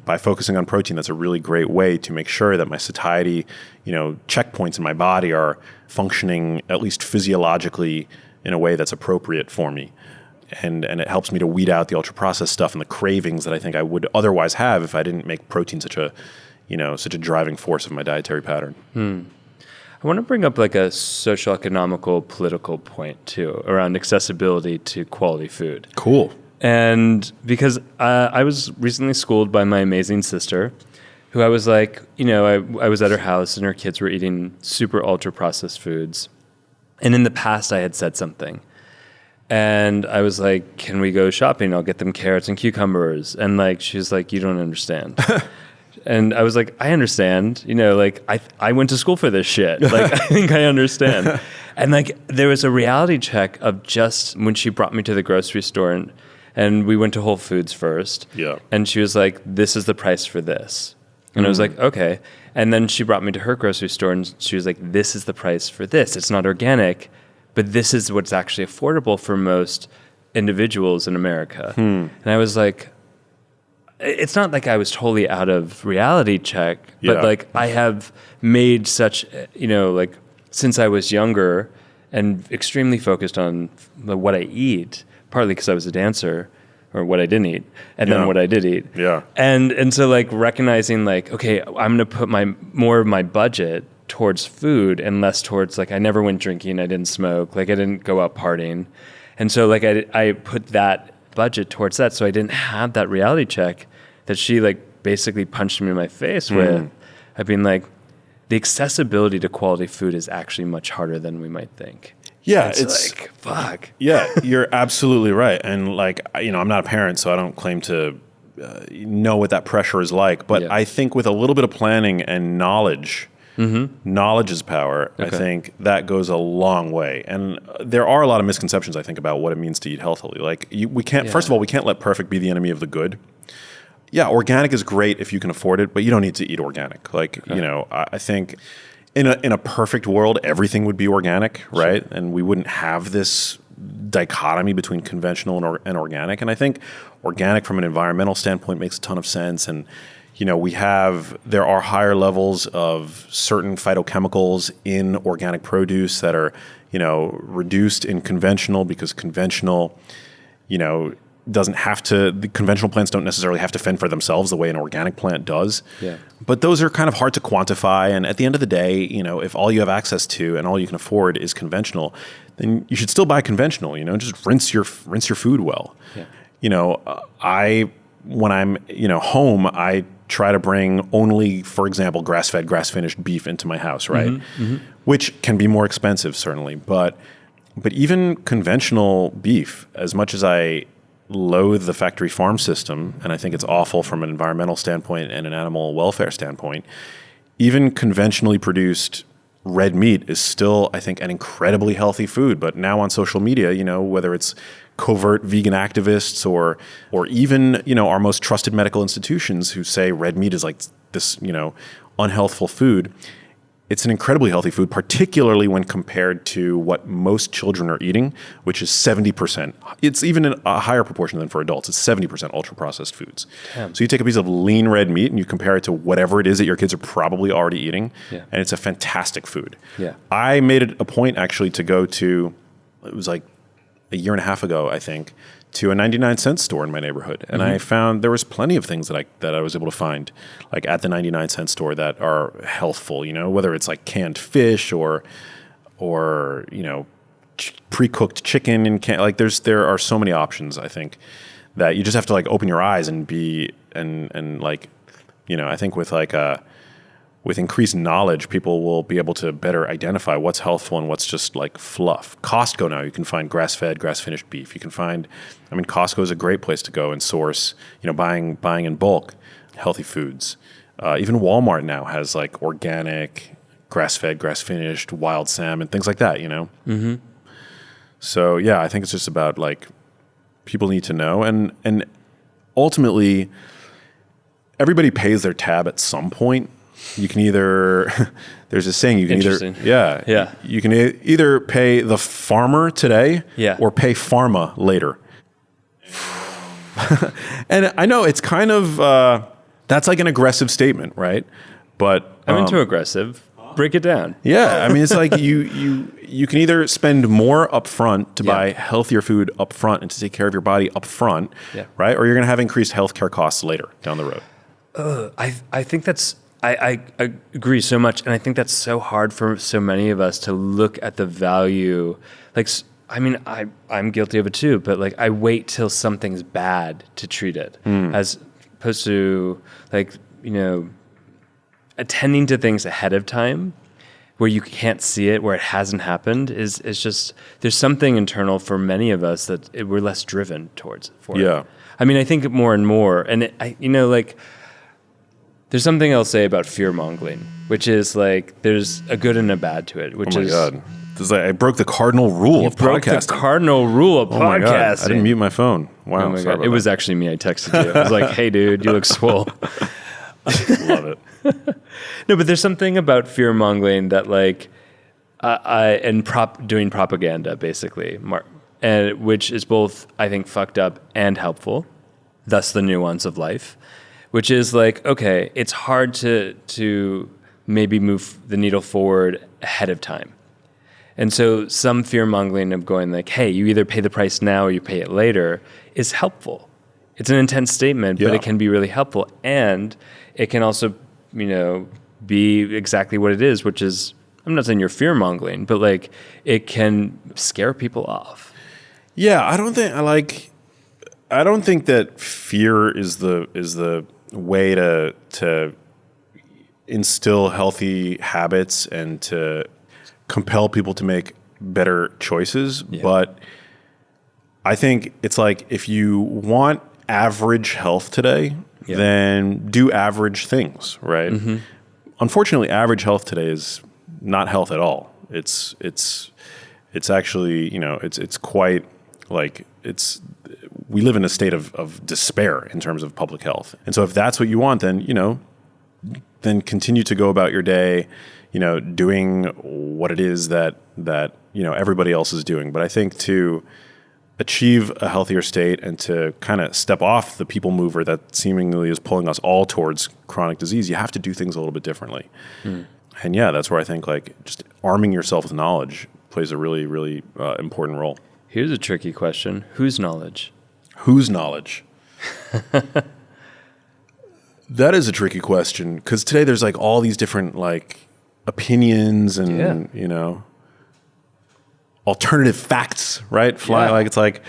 by focusing on protein, that's a really great way to make sure that my satiety, checkpoints in my body are functioning at least physiologically in a way that's appropriate for me. And it helps me to weed out the ultra-processed stuff and the cravings that I think I would otherwise have if I didn't make protein such a driving force of my dietary pattern. I want to bring up like a socio-economical, political point too, around accessibility to quality food. Cool. And because I was recently schooled by my amazing sister, who I was like, I was at her house and her kids were eating super ultra-processed foods. And in the past I had said something. And I was like, can we go shopping? I'll get them carrots and cucumbers. And like, she's like, you don't understand. And I was like, I understand, I went to school for this shit. Like, I think I understand. And like, there was a reality check of just when she brought me to the grocery store and we went to Whole Foods first. Yeah. And she was like, this is the price for this. And I was like, okay. And then she brought me to her grocery store and she was like, this is the price for this. It's not organic, but this is what's actually affordable for most individuals in America. And I was like, it's not like I was totally out of reality check, but like I have made such, since I was younger and extremely focused on what I eat, partly because I was a dancer, or what I didn't eat, and then what I did eat. Yeah. And so like recognizing like, okay, I'm going to put more of my budget towards food and less towards like, I never went drinking, I didn't smoke, like I didn't go out partying. And so like I put that budget towards that, so I didn't have that reality check that she like basically punched me in my face with. I've been like, the accessibility to quality food is actually much harder than we might think. Yeah, it's like, fuck. Yeah, you're absolutely right. And like, I'm not a parent, so I don't claim to know what that pressure is like. But I think with a little bit of planning and knowledge, knowledge is power. Okay. I think that goes a long way. And there are a lot of misconceptions, I think, about what it means to eat healthily. Like, we can't, first of all, we can't let perfect be the enemy of the good. Yeah, organic is great if you can afford it, but you don't need to eat organic. Like, I think in a perfect world, everything would be organic, right? Sure. And we wouldn't have this dichotomy between conventional and organic. And I think organic from an environmental standpoint makes a ton of sense. And, there are higher levels of certain phytochemicals in organic produce that are, reduced in conventional, because conventional, the conventional plants don't necessarily have to fend for themselves the way an organic plant does. Yeah. But those are kind of hard to quantify. And at the end of the day, if all you have access to and all you can afford is conventional, then you should still buy conventional, just rinse your food well. Yeah. When I'm, home, I try to bring only, for example, grass-fed, grass-finished beef into my house, right? Which can be more expensive, certainly. But even conventional beef, as much as I loathe the factory farm system, and I think it's awful from an environmental standpoint and an animal welfare standpoint, even conventionally produced red meat is still, I think, an incredibly healthy food. But now on social media, whether it's covert vegan activists or even, our most trusted medical institutions who say red meat is like this, unhealthful food, it's an incredibly healthy food, particularly when compared to what most children are eating, which is 70%. It's even a higher proportion than for adults. It's 70% ultra-processed foods. Damn. So you take a piece of lean red meat and you compare it to whatever it is that your kids are probably already eating, and it's a fantastic food. Yeah. I made it a point, actually, to go to, it was like a year and a half ago, I think, to a 99-cent store in my neighborhood. And I found there was plenty of things that I was able to find, like at the 99-cent store, that are healthful, whether it's like canned fish or pre-cooked chicken and there are so many options, I think, that you just have to like open your eyes and be and like, I think with increased knowledge, people will be able to better identify what's healthful and what's just like fluff. Costco now, you can find grass-fed, grass-finished beef. You can find, Costco is a great place to go and source, buying in bulk healthy foods. Even Walmart now has like organic, grass-fed, grass-finished, wild salmon, things like that, So yeah, I think it's just about like people need to know, and ultimately everybody pays their tab at some point. You can either, there's a saying, you can you can either pay the farmer today or pay pharma later. And I know it's kind of, that's like an aggressive statement, right? But I'm into aggressive. Break it down. Yeah. It's like you can either spend more upfront to buy healthier food upfront and to take care of your body upfront, right? Or you're going to have increased healthcare costs later down the road. I think that's, I agree so much, and I think that's so hard for so many of us to look at the value. Like, I'm guilty of it too, but like I wait till something's bad to treat it, as opposed to like, attending to things ahead of time where you can't see it, where it hasn't happened, is just, there's something internal for many of us that we're less driven towards for it. I think more and more, and there's something I'll say about fear-mongering, which is like there's a good and a bad to it. Which is, God. I broke the cardinal rule of podcasting. Broke the cardinal rule of podcasting. My God. I didn't mute my phone. Wow. Oh my God. It was actually me. I texted you. I was like, hey, dude, you look swole. Love it. No, but there's something about fear-mongering that like, doing propaganda, basically, and which is both, I think, fucked up and helpful. Thus the nuance of life. Which is like, okay, it's hard to maybe move the needle forward ahead of time. And so some fear-mongering of going like, hey, you either pay the price now or you pay it later is helpful. It's an intense statement, but it can be really helpful. And it can also, be exactly what it is, which is, I'm not saying you're fear-mongering, but like it can scare people off. Yeah, I don't think that fear is the way to instill healthy habits and to compel people to make better choices. Yeah. But I think it's like, if you want average health today, then do average things, right? Mm-hmm. Unfortunately, average health today is not health at all. It's actually, it's quite like, we live in a state of despair in terms of public health. And so if that's what you want, then, then continue to go about your day, doing what it is that everybody else is doing. But I think to achieve a healthier state and to kind of step off the people mover that seemingly is pulling us all towards chronic disease, you have to do things a little bit differently. And that's where I think like just arming yourself with knowledge plays a really, really important role. Here's a tricky question. Whose knowledge? Whose knowledge? That is a tricky question, because today there's like all these different like opinions and, alternative facts, right? Like, it's like,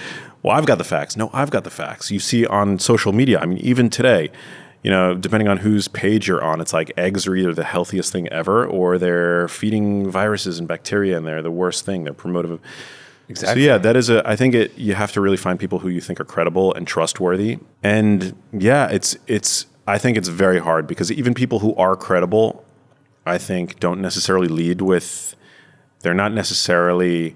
well, I've got the facts. No, I've got the facts. You see on social media, I mean, even today, depending on whose page you're on, it's like eggs are either the healthiest thing ever, or they're feeding viruses and bacteria and they're the worst thing. They're promotive. Exactly. So that is I think you have to really find people who you think are credible and trustworthy. And I think it's very hard, because even people who are credible, I think don't necessarily lead with, they're not necessarily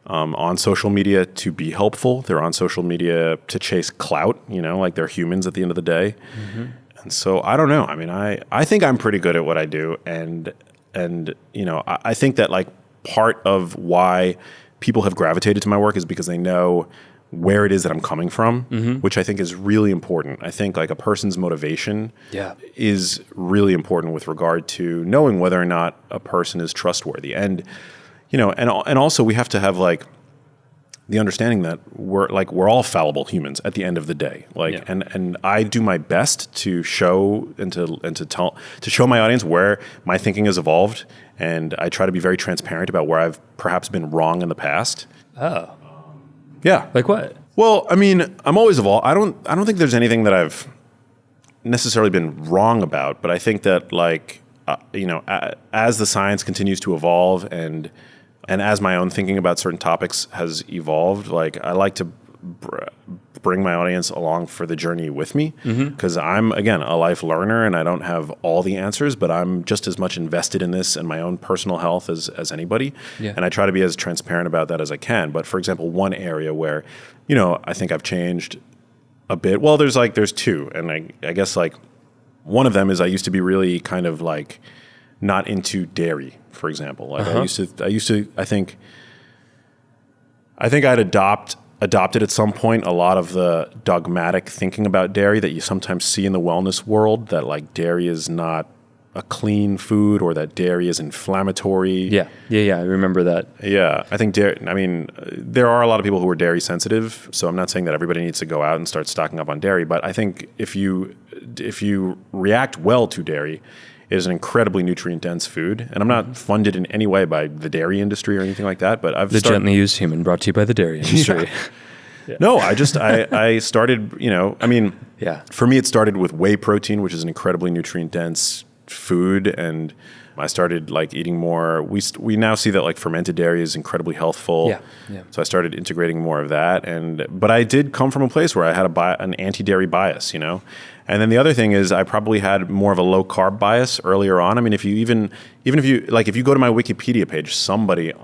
on social media to be helpful. They're on social media to chase clout, like they're humans at the end of the day. Mm-hmm. And so I don't know. I mean, I think I'm pretty good at what I do. And I think that like part of why people have gravitated to my work is because they know where it is that I'm coming from, which I think is really important. I think like a person's motivation is really important with regard to knowing whether or not a person is trustworthy. And, and also we have to have like the understanding that we're all fallible humans at the end of the day. And I do my best to show and to show my audience where my thinking has evolved. And I try to be very transparent about where I've perhaps been wrong in the past. Oh. Yeah. Like what? Well, I mean, I'm always evolved. I don't think there's anything that I've necessarily been wrong about, but I think that like, as the science continues to evolve and as my own thinking about certain topics has evolved, like I like to bring my audience along for the journey with me, because I'm, again, a life learner and I don't have all the answers, but I'm just as much invested in this and my own personal health as anybody. Yeah. And I try to be as transparent about that as I can. But for example, one area where, I think I've changed a bit, well, there's two. And I guess like one of them is I used to be really kind of like not into dairy, for example. Like I think I'd adopted at some point a lot of the dogmatic thinking about dairy that you sometimes see in the wellness world, that like dairy is not a clean food or that dairy is inflammatory. Yeah, I remember that. Yeah, I think dairy, I mean, there are a lot of people who are dairy sensitive, so I'm not saying that everybody needs to go out and start stocking up on dairy, but I think if you react well to dairy, it is an incredibly nutrient-dense food, and I'm not funded in any way by the dairy industry or anything like that. But I've gently used human, brought to you by the dairy industry. Yeah. No, I started. For me, it started with whey protein, which is an incredibly nutrient-dense food, and I started like eating more. We now see that like fermented dairy is incredibly healthful. Yeah. So I started integrating more of that, but I did come from a place where I had an anti-dairy bias, And then the other thing is I probably had more of a low carb bias earlier on. I mean, if you go to my Wikipedia page, somebody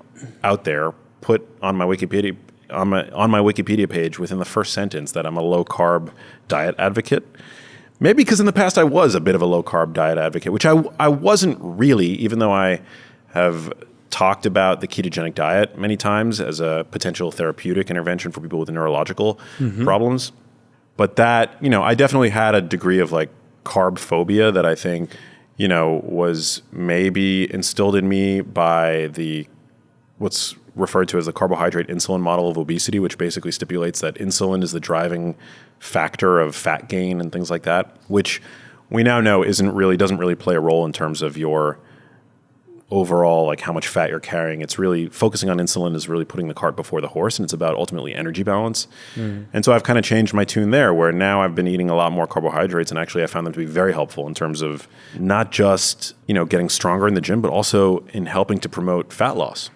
out there put on my Wikipedia page within the first sentence that I'm a low carb diet advocate. Maybe because in the past I was a bit of a low carb diet advocate, which I wasn't really, even though I have talked about the ketogenic diet many times as a potential therapeutic intervention for people with neurological problems. But that, I definitely had a degree of like carb phobia that I think, was maybe instilled in me by what's referred to as the carbohydrate insulin model of obesity, which basically stipulates that insulin is the driving factor of fat gain and things like that, which we now know doesn't really play a role in terms of your overall, like how much fat you're carrying. It's really focusing on insulin is really putting the cart before the horse, and it's about ultimately energy balance. And so I've kind of changed my tune there, where now I've been eating a lot more carbohydrates, and actually I found them to be very helpful in terms of not just, getting stronger in the gym, but also in helping to promote fat loss.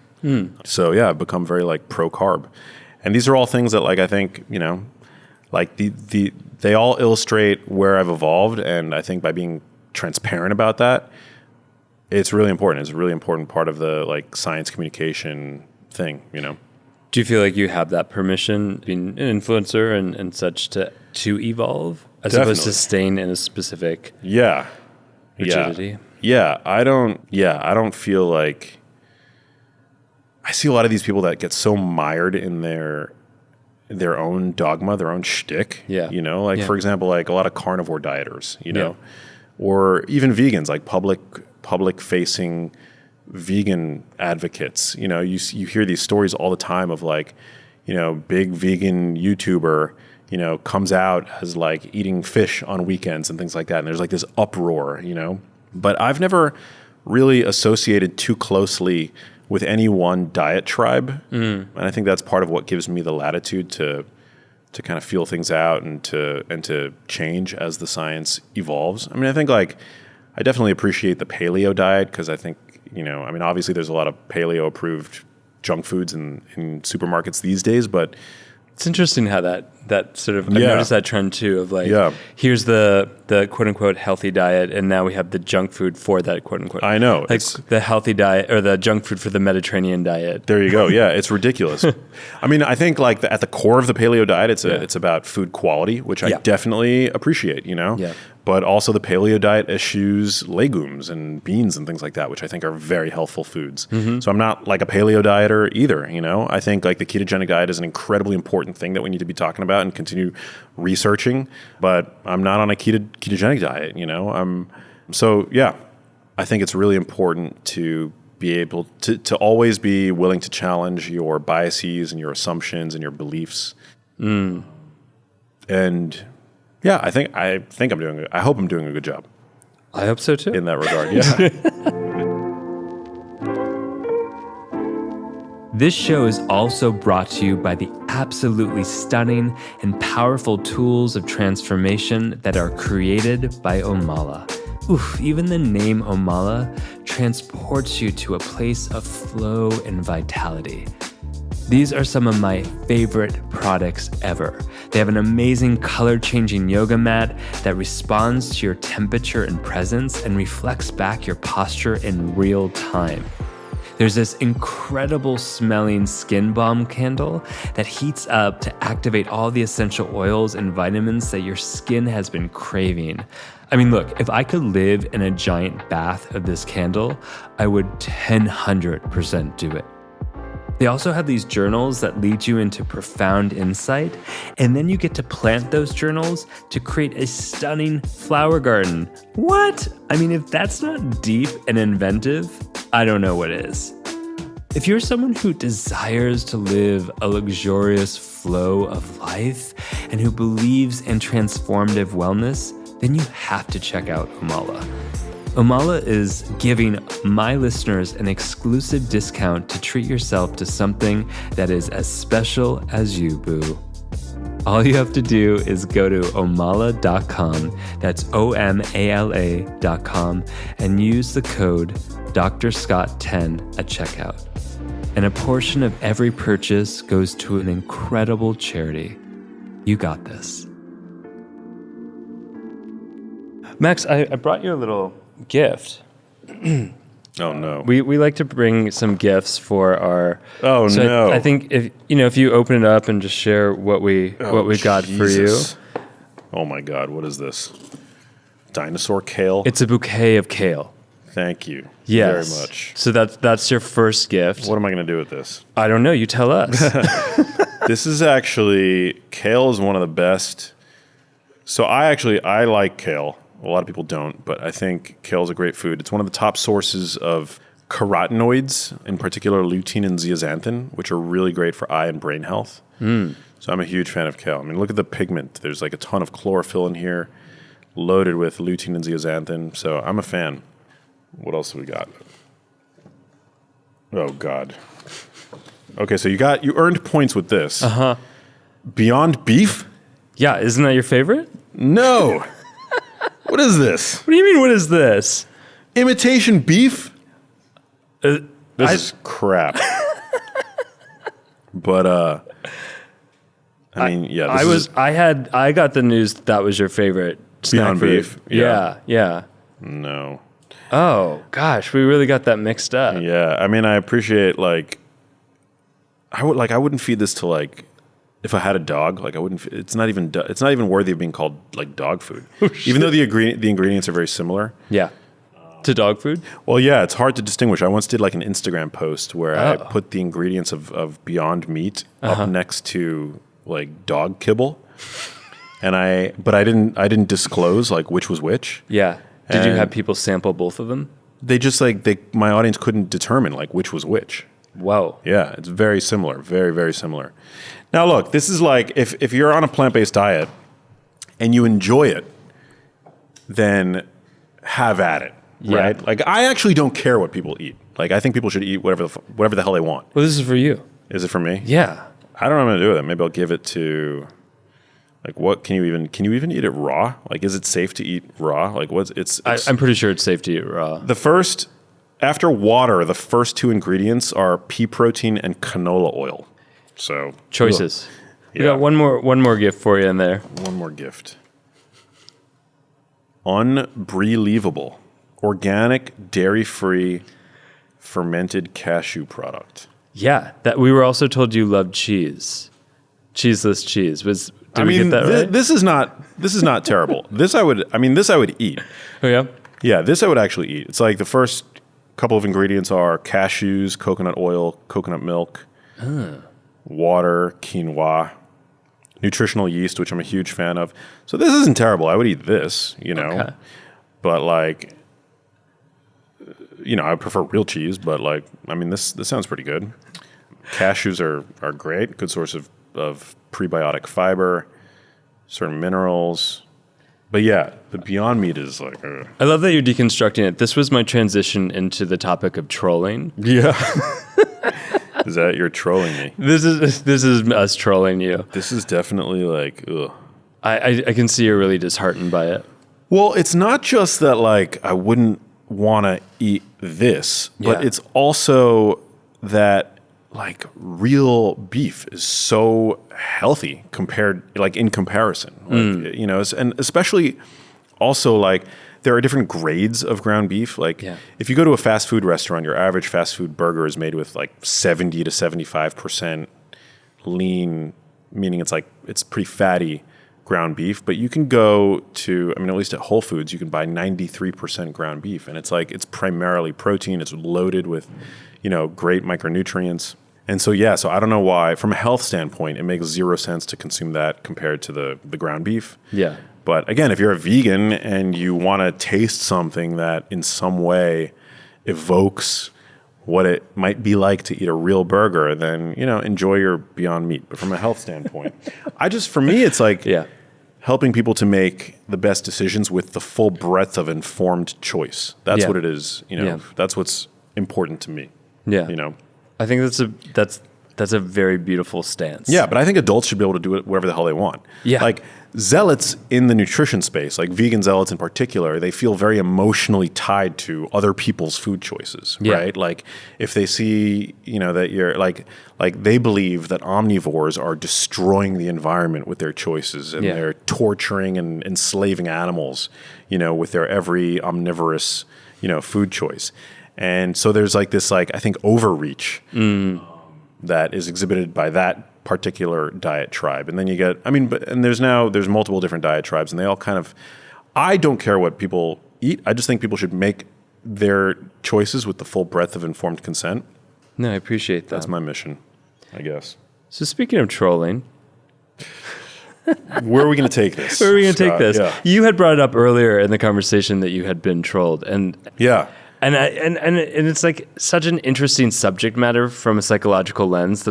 So yeah, I've become very like pro carb. And these are all things that like I think, like they all illustrate where I've evolved, and I think by being transparent about that, it's really important. It's a really important part of the like science communication thing, Do you feel like you have that permission, being an influencer and such, to evolve as opposed to staying in a specific rigidity? I don't feel like I see a lot of these people that get so mired in their own dogma, their own shtick. For example, like a lot of carnivore dieters, or even vegans, like public facing vegan advocates. You hear these stories all the time of like, big vegan YouTuber, comes out as like eating fish on weekends and things like that. And there's like this uproar, but I've never really associated too closely with any one diet tribe. And I think that's part of what gives me the latitude to kind of feel things out and to change as the science evolves. I mean, I think like I definitely appreciate the paleo diet because I think, obviously there's a lot of paleo approved junk foods in supermarkets these days, but it's interesting how that sort of, I've noticed that trend too of like, here's the quote unquote healthy diet, and now we have the junk food for that quote unquote. I know. Like the healthy diet or the junk food for the Mediterranean diet. There you go. Yeah, it's ridiculous. I mean, I think like at the core of the paleo diet, it's about food quality, which I definitely appreciate, But also the paleo diet eschews legumes and beans and things like that, which I think are very healthful foods. So I'm not like a paleo dieter either, I think like the ketogenic diet is an incredibly important thing that we need to be talking about and continue researching, but I'm not on a ketogenic diet, I think it's really important to be able to always be willing to challenge your biases and your assumptions and your beliefs. And yeah, I think I'm doing good. I hope I'm doing a good job. I hope so too. In that regard, yeah. This show is also brought to you by the absolutely stunning and powerful tools of transformation that are created by Omala. Oof, even the name Omala transports you to a place of flow and vitality. These are some of my favorite products ever. They have an amazing color-changing yoga mat that responds to your temperature and presence and reflects back your posture in real time. There's this incredible smelling skin balm candle that heats up to activate all the essential oils and vitamins that your skin has been craving. I mean, look, if I could live in a giant bath of this candle, I would 100% do it. They also have these journals that lead you into profound insight, and then you get to plant those journals to create a stunning flower garden. What? I mean, if that's not deep and inventive, I don't know what is. If you're someone who desires to live a luxurious flow of life and who believes in transformative wellness, then you have to check out Omala. Omala is giving my listeners an exclusive discount to treat yourself to something that is as special as you, boo. All you have to do is go to omala.com, that's OMALA.com, and use the code DrScott10 at checkout. And a portion of every purchase goes to an incredible charity. You got this. Max, I brought you a little gift. Oh no. We like to bring some gifts for our no. I think if you open it up and just share what we got for you. Oh my god, what is this? Dinosaur kale? It's a bouquet of kale. Thank you very much. So that's your first gift. What am I going to do with this? I don't know, you tell us. This is actually, kale is one of the best. So I like kale. A lot of people don't, but I think kale is a great food. It's one of the top sources of carotenoids, in particular lutein and zeaxanthin, which are really great for eye and brain health. So I'm a huge fan of kale. I mean, look at the pigment. There's like a ton of chlorophyll in here, loaded with lutein and zeaxanthin. So I'm a fan. What else have we got? Oh, God. Okay, so you earned points with this. Uh-huh. Beyond Beef? Yeah, isn't that your favorite? No. What is this? What do you mean, what is this? Imitation beef? This is crap. But, I mean, yeah. I got the news that was your favorite snack Beyond food. Beef? Yeah. No. Oh, gosh, we really got that mixed up. Yeah, I mean, I appreciate, like, I wouldn't feed this to, like, if I had a dog, like, I wouldn't, it's not even worthy of being called, like, dog food. Even though the ingredients are very similar. Yeah. To dog food? Well, yeah, it's hard to distinguish. I once did, like, an Instagram post where I put the ingredients of Beyond Meat up next to, like, dog kibble. But I didn't disclose, like, which was which. Yeah. Did you have people sample both of them? They just, like, my audience couldn't determine, like, which was which. Whoa. Yeah, it's very similar. Very, very similar. Now, look, this is like, if you're on a plant-based diet and you enjoy it, then have at it, right? Like, I actually don't care what people eat. Like, I think people should eat whatever the hell they want. Well, this is for you. Is it for me? Yeah. I don't know what I'm going to do with it. Maybe I'll give it to... Like, what can you even eat it raw? Like, is it safe to eat raw? Like, I'm pretty sure it's safe to eat raw. After water, the first two ingredients are pea protein and canola oil. So choices. Yeah. We got one more gift for you in there. One more gift. Unbelievable. Organic, dairy-free, fermented cashew product. Yeah, that we were also told you loved cheese. Cheeseless cheese. Did we get that right? This is not terrible. This I would eat. Oh yeah? Yeah, this I would actually eat. It's like the first couple of ingredients are cashews, coconut oil, coconut milk, water, quinoa, nutritional yeast, which I'm a huge fan of. So this isn't terrible. I would eat this, Okay. But like, I prefer real cheese, but like, I mean, this sounds pretty good. Cashews are great. Good source of prebiotic fiber, certain minerals. But yeah, the Beyond Meat is like... I love that you're deconstructing it. This was my transition into the topic of trolling. Yeah. Is that you're trolling me? This is us trolling you. This is definitely like, ugh. I can see you're really disheartened by it. Well, it's not just that like I wouldn't want to eat this, but it's also that like real beef is so healthy in comparison, and especially also like there are different grades of ground beef. Like if you go to a fast food restaurant, your average fast food burger is made with like 70 to 75% lean, meaning it's pretty fatty ground beef. But you can go to, at least at Whole Foods, you can buy 93% ground beef, and it's primarily protein. It's loaded with, great micronutrients. And so, so I don't know why, from a health standpoint, it makes zero sense to consume that compared to the ground beef. Yeah. But again, if you're a vegan and you want to taste something that in some way evokes what it might be like to eat a real burger, then, enjoy your Beyond Meat. But from a health standpoint, for me, it's like helping people to make the best decisions with the full breadth of informed choice. That's what it is. That's what's important to me. Yeah. I think that's a very beautiful stance. Yeah, but I think adults should be able to do it wherever the hell they want. Yeah. Like zealots in the nutrition space, like vegan zealots in particular, they feel very emotionally tied to other people's food choices, right? Like if they see, that you're like they believe that omnivores are destroying the environment with their choices and they're torturing and enslaving animals, with their every omnivorous, food choice. And so there's like this, I think, overreach that is exhibited by that particular diet tribe. And then you get, and there's multiple different diet tribes, and they all kind of, I don't care what people eat. I just think people should make their choices with the full breadth of informed consent. No, I appreciate that. That's my mission, I guess. So speaking of trolling, where are we going to take this? Where are we going to take this? Yeah. You had brought it up earlier in the conversation that you had been trolled, and And it's like such an interesting subject matter from a psychological lens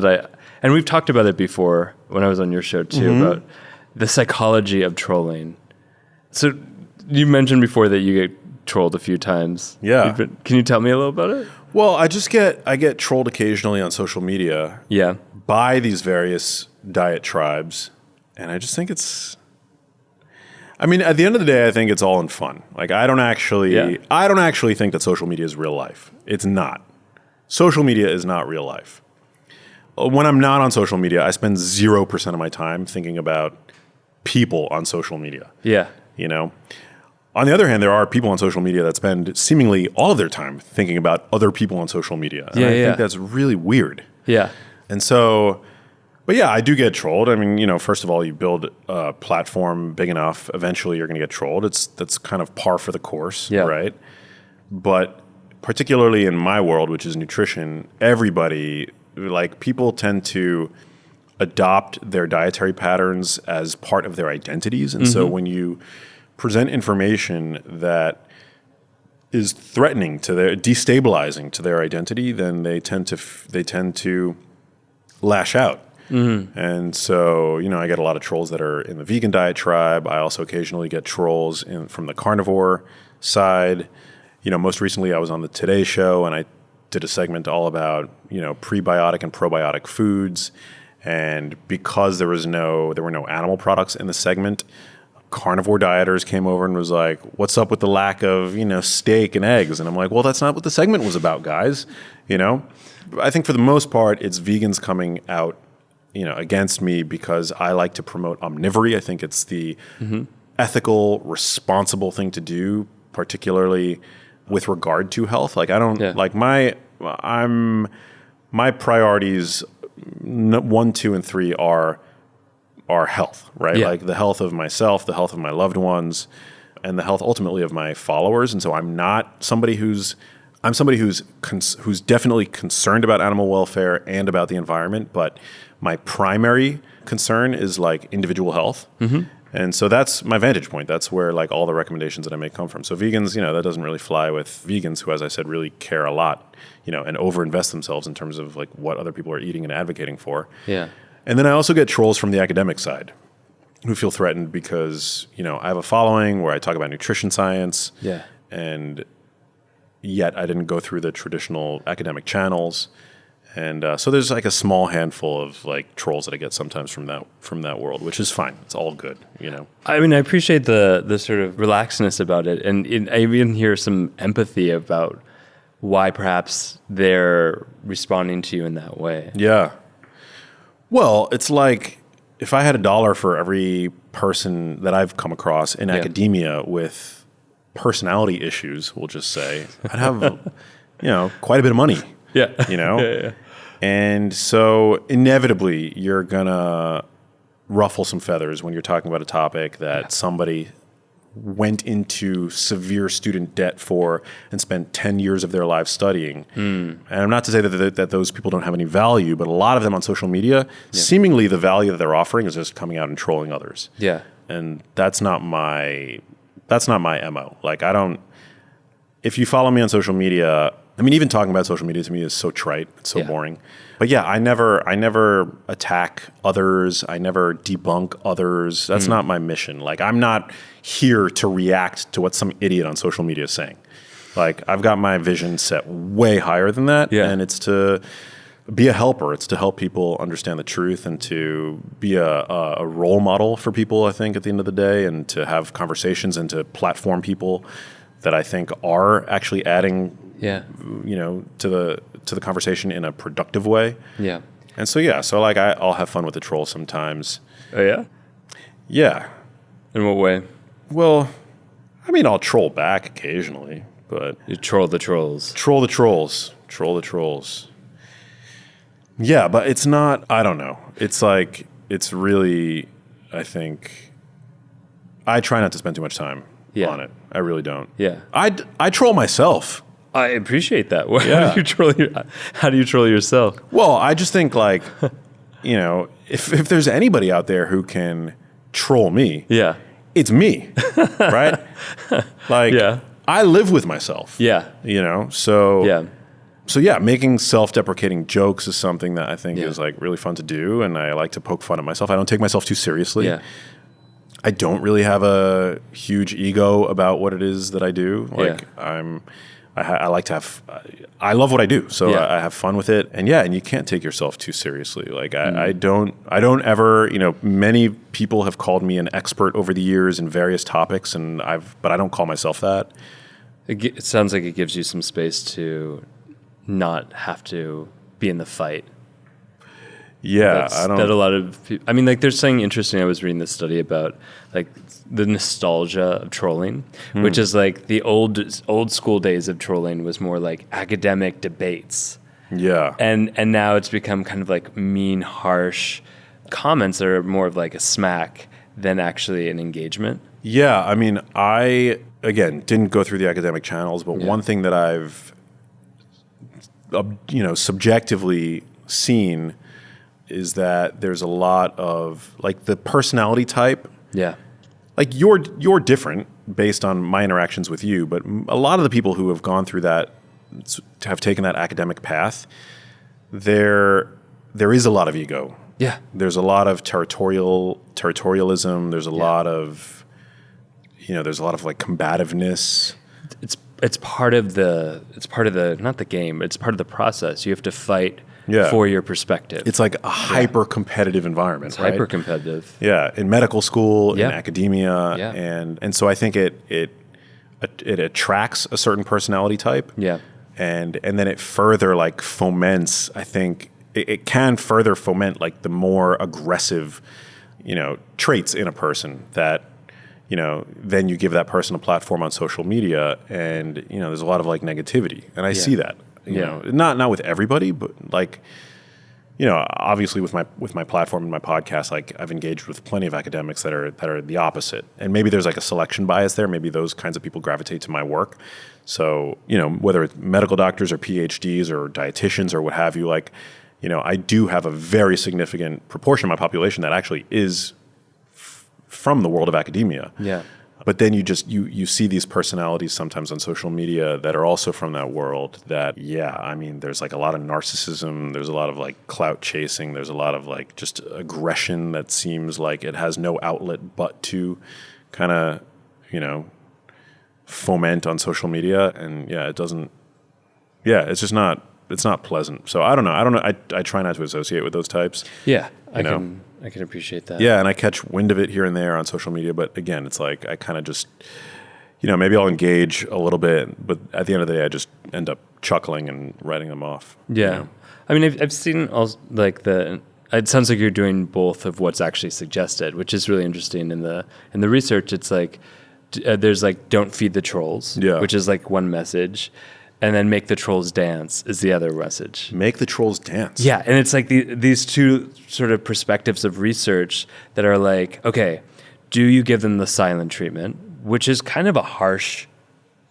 and we've talked about it before when I was on your show too, about the psychology of trolling. So you mentioned before that you get trolled a few times. Yeah. Can you tell me a little about it? Well, I get trolled occasionally on social media. Yeah. By these various diet tribes, and I just think I mean, at the end of the day, I think it's all in fun. Like, I don't actually think that social media is real life. It's not. Social media is not real life. When I'm not on social media, I spend 0% of my time thinking about people on social media. Yeah. You know? On the other hand, there are people on social media that spend seemingly all of their time thinking about other people on social media. And I think that's really weird. Yeah. And so, but yeah, I do get trolled. I mean, you know, first of all, you build a platform big enough, eventually you're going to get trolled. That's kind of par for the course, right? But particularly in my world, which is nutrition, everybody, like, people tend to adopt their dietary patterns as part of their identities. And so when you present information that is threatening to their, destabilizing to their identity, then they tend to lash out. And so, you know, I get a lot of trolls that are in the vegan diet tribe. I also occasionally get trolls from the carnivore side. You know, most recently I was on the Today Show and I did a segment all about, you know, prebiotic and probiotic foods. And because there were no animal products in the segment, carnivore dieters came over and was like, what's up with the lack of, you know, steak and eggs? And I'm like, well, that's not what the segment was about, guys. You know, I think for the most part, it's vegans coming out, you know, against me because I like to promote omnivory. I think it's the ethical, responsible thing to do, particularly with regard to health. Like, I don't like my priorities 1, 2, and 3 are health, right? Like the health of myself, the health of my loved ones, and the health ultimately of my followers. And so I'm somebody who's definitely concerned about animal welfare and about the environment, but my primary concern is like individual health. And so that's my vantage point. That's where like all the recommendations that I make come from. So vegans, you know, that doesn't really fly with vegans who, as I said, really care a lot, you know, and overinvest themselves in terms of like what other people are eating and advocating for. Yeah. And then I also get trolls from the academic side who feel threatened because, you know, I have a following where I talk about nutrition science. Yeah. And yet I didn't go through the traditional academic channels. And so there's like a small handful of like trolls that I get sometimes from that world, which is fine. It's all good, you know. I mean, I appreciate the sort of relaxedness about it, and I even hear some empathy about why perhaps they're responding to you in that way. Yeah. Well, it's like if I had $1 for every person that I've come across in academia with personality issues, we'll just say, I'd have, you know, quite a bit of money. Yeah. You know? And so inevitably you're going to ruffle some feathers when you're talking about a topic that somebody went into severe student debt for and spent 10 years of their life studying. And I'm not to say that those people don't have any value, but a lot of them on social media, seemingly the value that they're offering is just coming out and trolling others. Yeah. And that's not my MO. Like, if you follow me on social media, I mean, even talking about social media to me is so trite. It's so boring. But yeah, I never attack others. I never debunk others. That's not my mission. Like, I'm not here to react to what some idiot on social media is saying. Like, I've got my vision set way higher than that. Yeah. And it's to be a helper. It's to help people understand the truth and to be a role model for people, I think, at the end of the day, and to have conversations and to platform people that I think are actually adding you know, to the conversation in a productive way. Yeah. And so like I'll have fun with the troll sometimes. Oh yeah? Yeah. In what way? Well, I mean, I'll troll back occasionally, but you troll the trolls. Troll the trolls. Troll the trolls. Yeah, but it's not, I don't know. It's like, it's really, I think, I try not to spend too much time on it. I really don't. Yeah. I troll myself. I appreciate that. Yeah. How do you troll yourself? Well, I just think like, you know, if there's anybody out there who can troll me, it's me, right? Like, I live with myself. Yeah. You know, so making self-deprecating jokes is something that I think is like really fun to do, and I like to poke fun at myself. I don't take myself too seriously. Yeah. I don't really have a huge ego about what it is that I do. Like, I like to have, I love what I do. So I have fun with it. And and you can't take yourself too seriously. Like I don't ever, many people have called me an expert over the years in various topics but I don't call myself that. It sounds like it gives you some space to not have to be in the fight. Yeah, that a lot of people, I mean, like there's something interesting. I was reading this study about like the nostalgia of trolling, which is like the old school days of trolling was more like academic debates. Yeah. And now it's become kind of like mean, harsh comments that are more of like a smack than actually an engagement. Yeah, I mean, I, again, didn't go through the academic channels, but one thing that I've, subjectively seen is that there's a lot of like the personality type. Yeah. Like you're different based on my interactions with you, but a lot of the people who have gone through that, have taken that academic path, there is a lot of ego. Yeah. There's a lot of territorialism. There's a lot of, there's a lot of like combativeness. It's part of the not the game, it's part of the process. You have to fight for your perspective. It's like a hyper competitive environment. It's hyper competitive. Yeah, in medical school, in academia, and so I think it attracts a certain personality type. Yeah, and then it further like foments. I think it can further foment like the more aggressive, traits in a person that. Then you give that person a platform on social media, and there's a lot of like negativity, and I see that. Not with everybody, but like, obviously with my platform and my podcast, like I've engaged with plenty of academics that are the opposite, and maybe there's like a selection bias there. Maybe those kinds of people gravitate to my work. So whether it's medical doctors or PhDs or dietitians or what have you, like I do have a very significant proportion of my population that actually is from the world of academia. Yeah. But then you see these personalities sometimes on social media that are also from that world that, I mean, there's like a lot of narcissism. There's a lot of like clout chasing. There's a lot of like just aggression that seems like it has no outlet but to kind of, foment on social media. And it doesn't, it's just not, it's not pleasant. So I don't know. I try not to associate with those types. Yeah. I can appreciate that. Yeah, and I catch wind of it here and there on social media, but again, it's like I kind of just, maybe I'll engage a little bit, but at the end of the day, I just end up chuckling and writing them off. Yeah. I mean, I've seen also like it sounds like you're doing both of what's actually suggested, which is really interesting in the research. It's like there's like don't feed the trolls, which is like one message. And then make the trolls dance is the other message. Make the trolls dance. Yeah, and it's like these two sort of perspectives of research that are like, okay, do you give them the silent treatment, which is kind of a harsh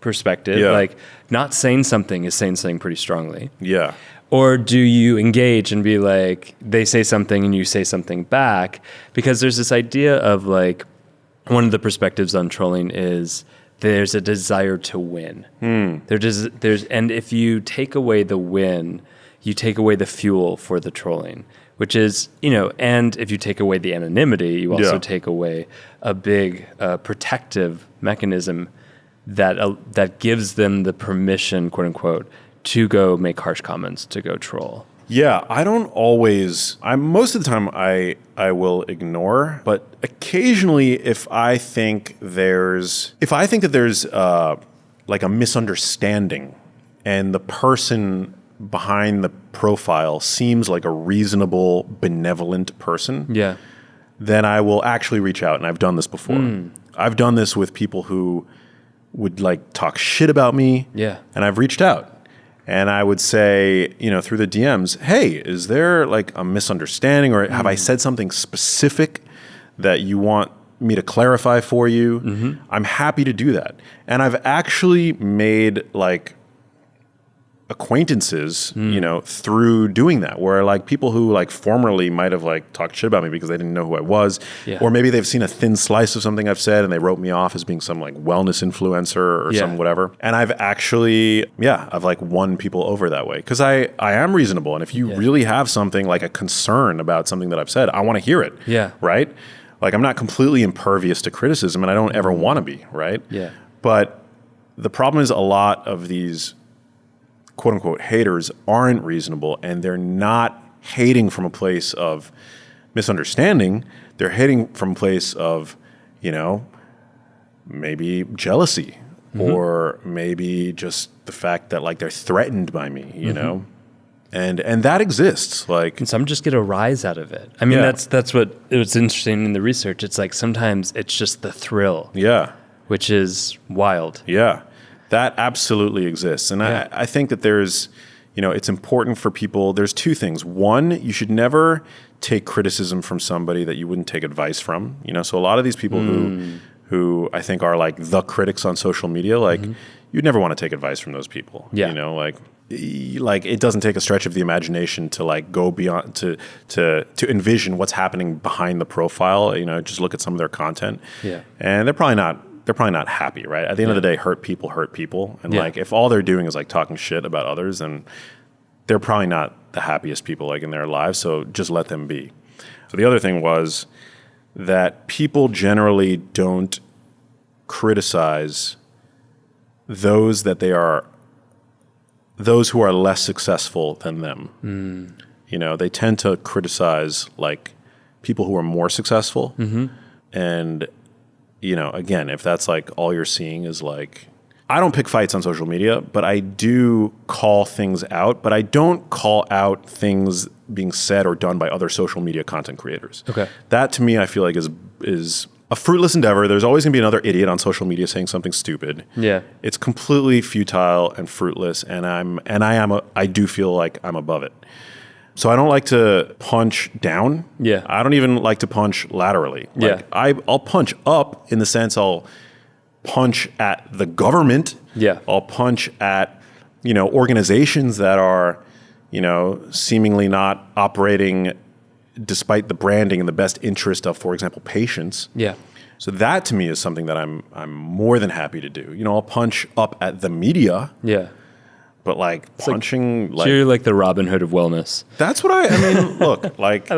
perspective. Yeah. Like not saying something is saying something pretty strongly. Yeah. Or do you engage and be like, they say something and you say something back? Because there's this idea of like, one of the perspectives on trolling is there's a desire to win. And if you take away the win, you take away the fuel for the trolling, which is, and if you take away the anonymity, you also take away a big protective mechanism that gives them the permission, quote unquote, to go make harsh comments, to go troll. Yeah, I don't always. Most of the time I will ignore, but occasionally if I think that there's like a misunderstanding, and the person behind the profile seems like a reasonable, benevolent person, then I will actually reach out, and I've done this before. I've done this with people who would like talk shit about me, and I've reached out. And I would say, through the DMs, hey, is there like a misunderstanding, or have I said something specific that you want me to clarify for you? I'm happy to do that. And I've actually made like acquaintances, through doing that, where like people who like formerly might have like talked shit about me because they didn't know who I was, or maybe they've seen a thin slice of something I've said and they wrote me off as being some like wellness influencer or some whatever. And I've actually, I've like won people over that way, because I am reasonable. And if you really have something like a concern about something that I've said, I want to hear it. Right? Like I'm not completely impervious to criticism, and I don't ever want to be, right? Yeah. But The problem is a lot of these quote unquote haters aren't reasonable, and they're not hating from a place of misunderstanding. They're hating from a place of, maybe jealousy, or maybe just the fact that like they're threatened by me, you know? And that exists. Like, and some just get a rise out of it. I mean, that's what it was interesting in the research. It's like sometimes it's just the thrill. Yeah. Which is wild. Yeah. That absolutely exists. And I think that there's, it's important for people. There's two things. One, you should never take criticism from somebody that you wouldn't take advice from. So a lot of these people who I think are like the critics on social media, like you'd never want to take advice from those people. Yeah. Like it doesn't take a stretch of the imagination to like go beyond to envision what's happening behind the profile. Just look at some of their content. Yeah. And they're probably not happy, right? At the end of the day, hurt people. And like if all they're doing is like talking shit about others, then they're probably not the happiest people like in their lives. So just let them be. So the other thing was that people generally don't criticize those who are less successful than them. They tend to criticize like people who are more successful. And, again, if that's like all you're seeing is like, I don't pick fights on social media, but I do call things out, but I don't call out things being said or done by other social media content creators. Okay. That to me, I feel like is a fruitless endeavor. There's always gonna be another idiot on social media saying something stupid. Yeah. It's completely futile and fruitless, and I do feel like I'm above it. So I don't like to punch down. Yeah. I don't even like to punch laterally. Like I'll punch up in the sense I'll punch at the government. Yeah. I'll punch at, organizations that are, seemingly not operating despite the branding in the best interest of, for example, patients. Yeah. So that to me is something that I'm more than happy to do. I'll punch up at the media. Yeah. But like punching, so you're like the Robin Hood of wellness. That's what I mean, look, like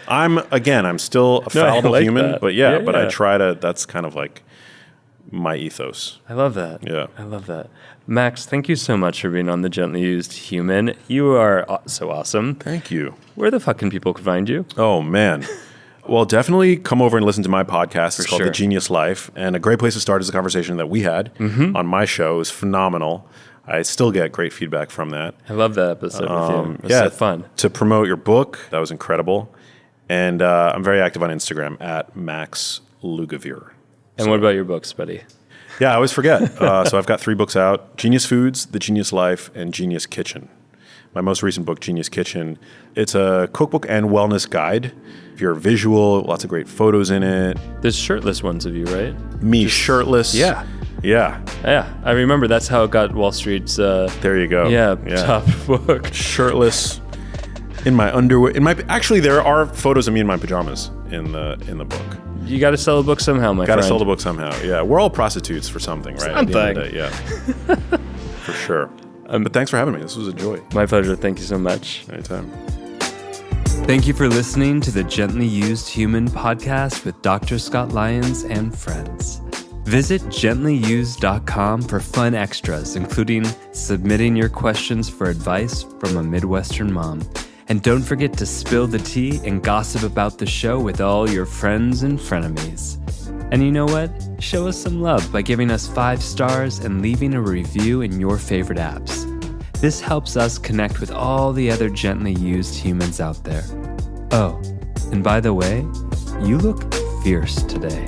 I'm still a fallible human, that. But I try to, that's kind of like my ethos. I love that. Yeah. I love that. Max, thank you so much for being on The Gently Used Human. You are so awesome. Thank you. Where the fuck can people find you? Oh, man. Well, definitely come over and listen to my podcast. It's called The Genius Life. And a great place to start is a conversation that we had on my show. It was phenomenal. I still get great feedback from that. I love that episode with you. It was so fun. To promote your book, that was incredible. And I'm very active on Instagram at Max Lugavere. And what about your books, buddy? Yeah, I always forget. So I've got 3 books out: Genius Foods, The Genius Life, and Genius Kitchen. My most recent book, Genius Kitchen, it's a cookbook and wellness guide. If you're visual, lots of great photos in it. There's shirtless ones of you, right? Me shirtless. Yeah. Yeah. Yeah. I remember that's how it got Wall Street's there you go. Top book. Shirtless in my underwear. Actually there are photos of me in my pajamas in the book. You got to sell a book somehow, my friend. Got to sell the book somehow. Yeah. We're all prostitutes for something, right? Something. At the end of the day, yeah. For sure. But thanks for having me. This was a joy. My pleasure. Thank you so much. Anytime. Thank you for listening to the Gently Used Human podcast with Dr. Scott Lyons and friends. Visit gentlyused.com for fun extras, including submitting your questions for advice from a Midwestern mom. And don't forget to spill the tea and gossip about the show with all your friends and frenemies. And you know what? Show us some love by giving us 5 stars and leaving a review in your favorite apps. This helps us connect with all the other gently used humans out there. Oh, and by the way, you look fierce today.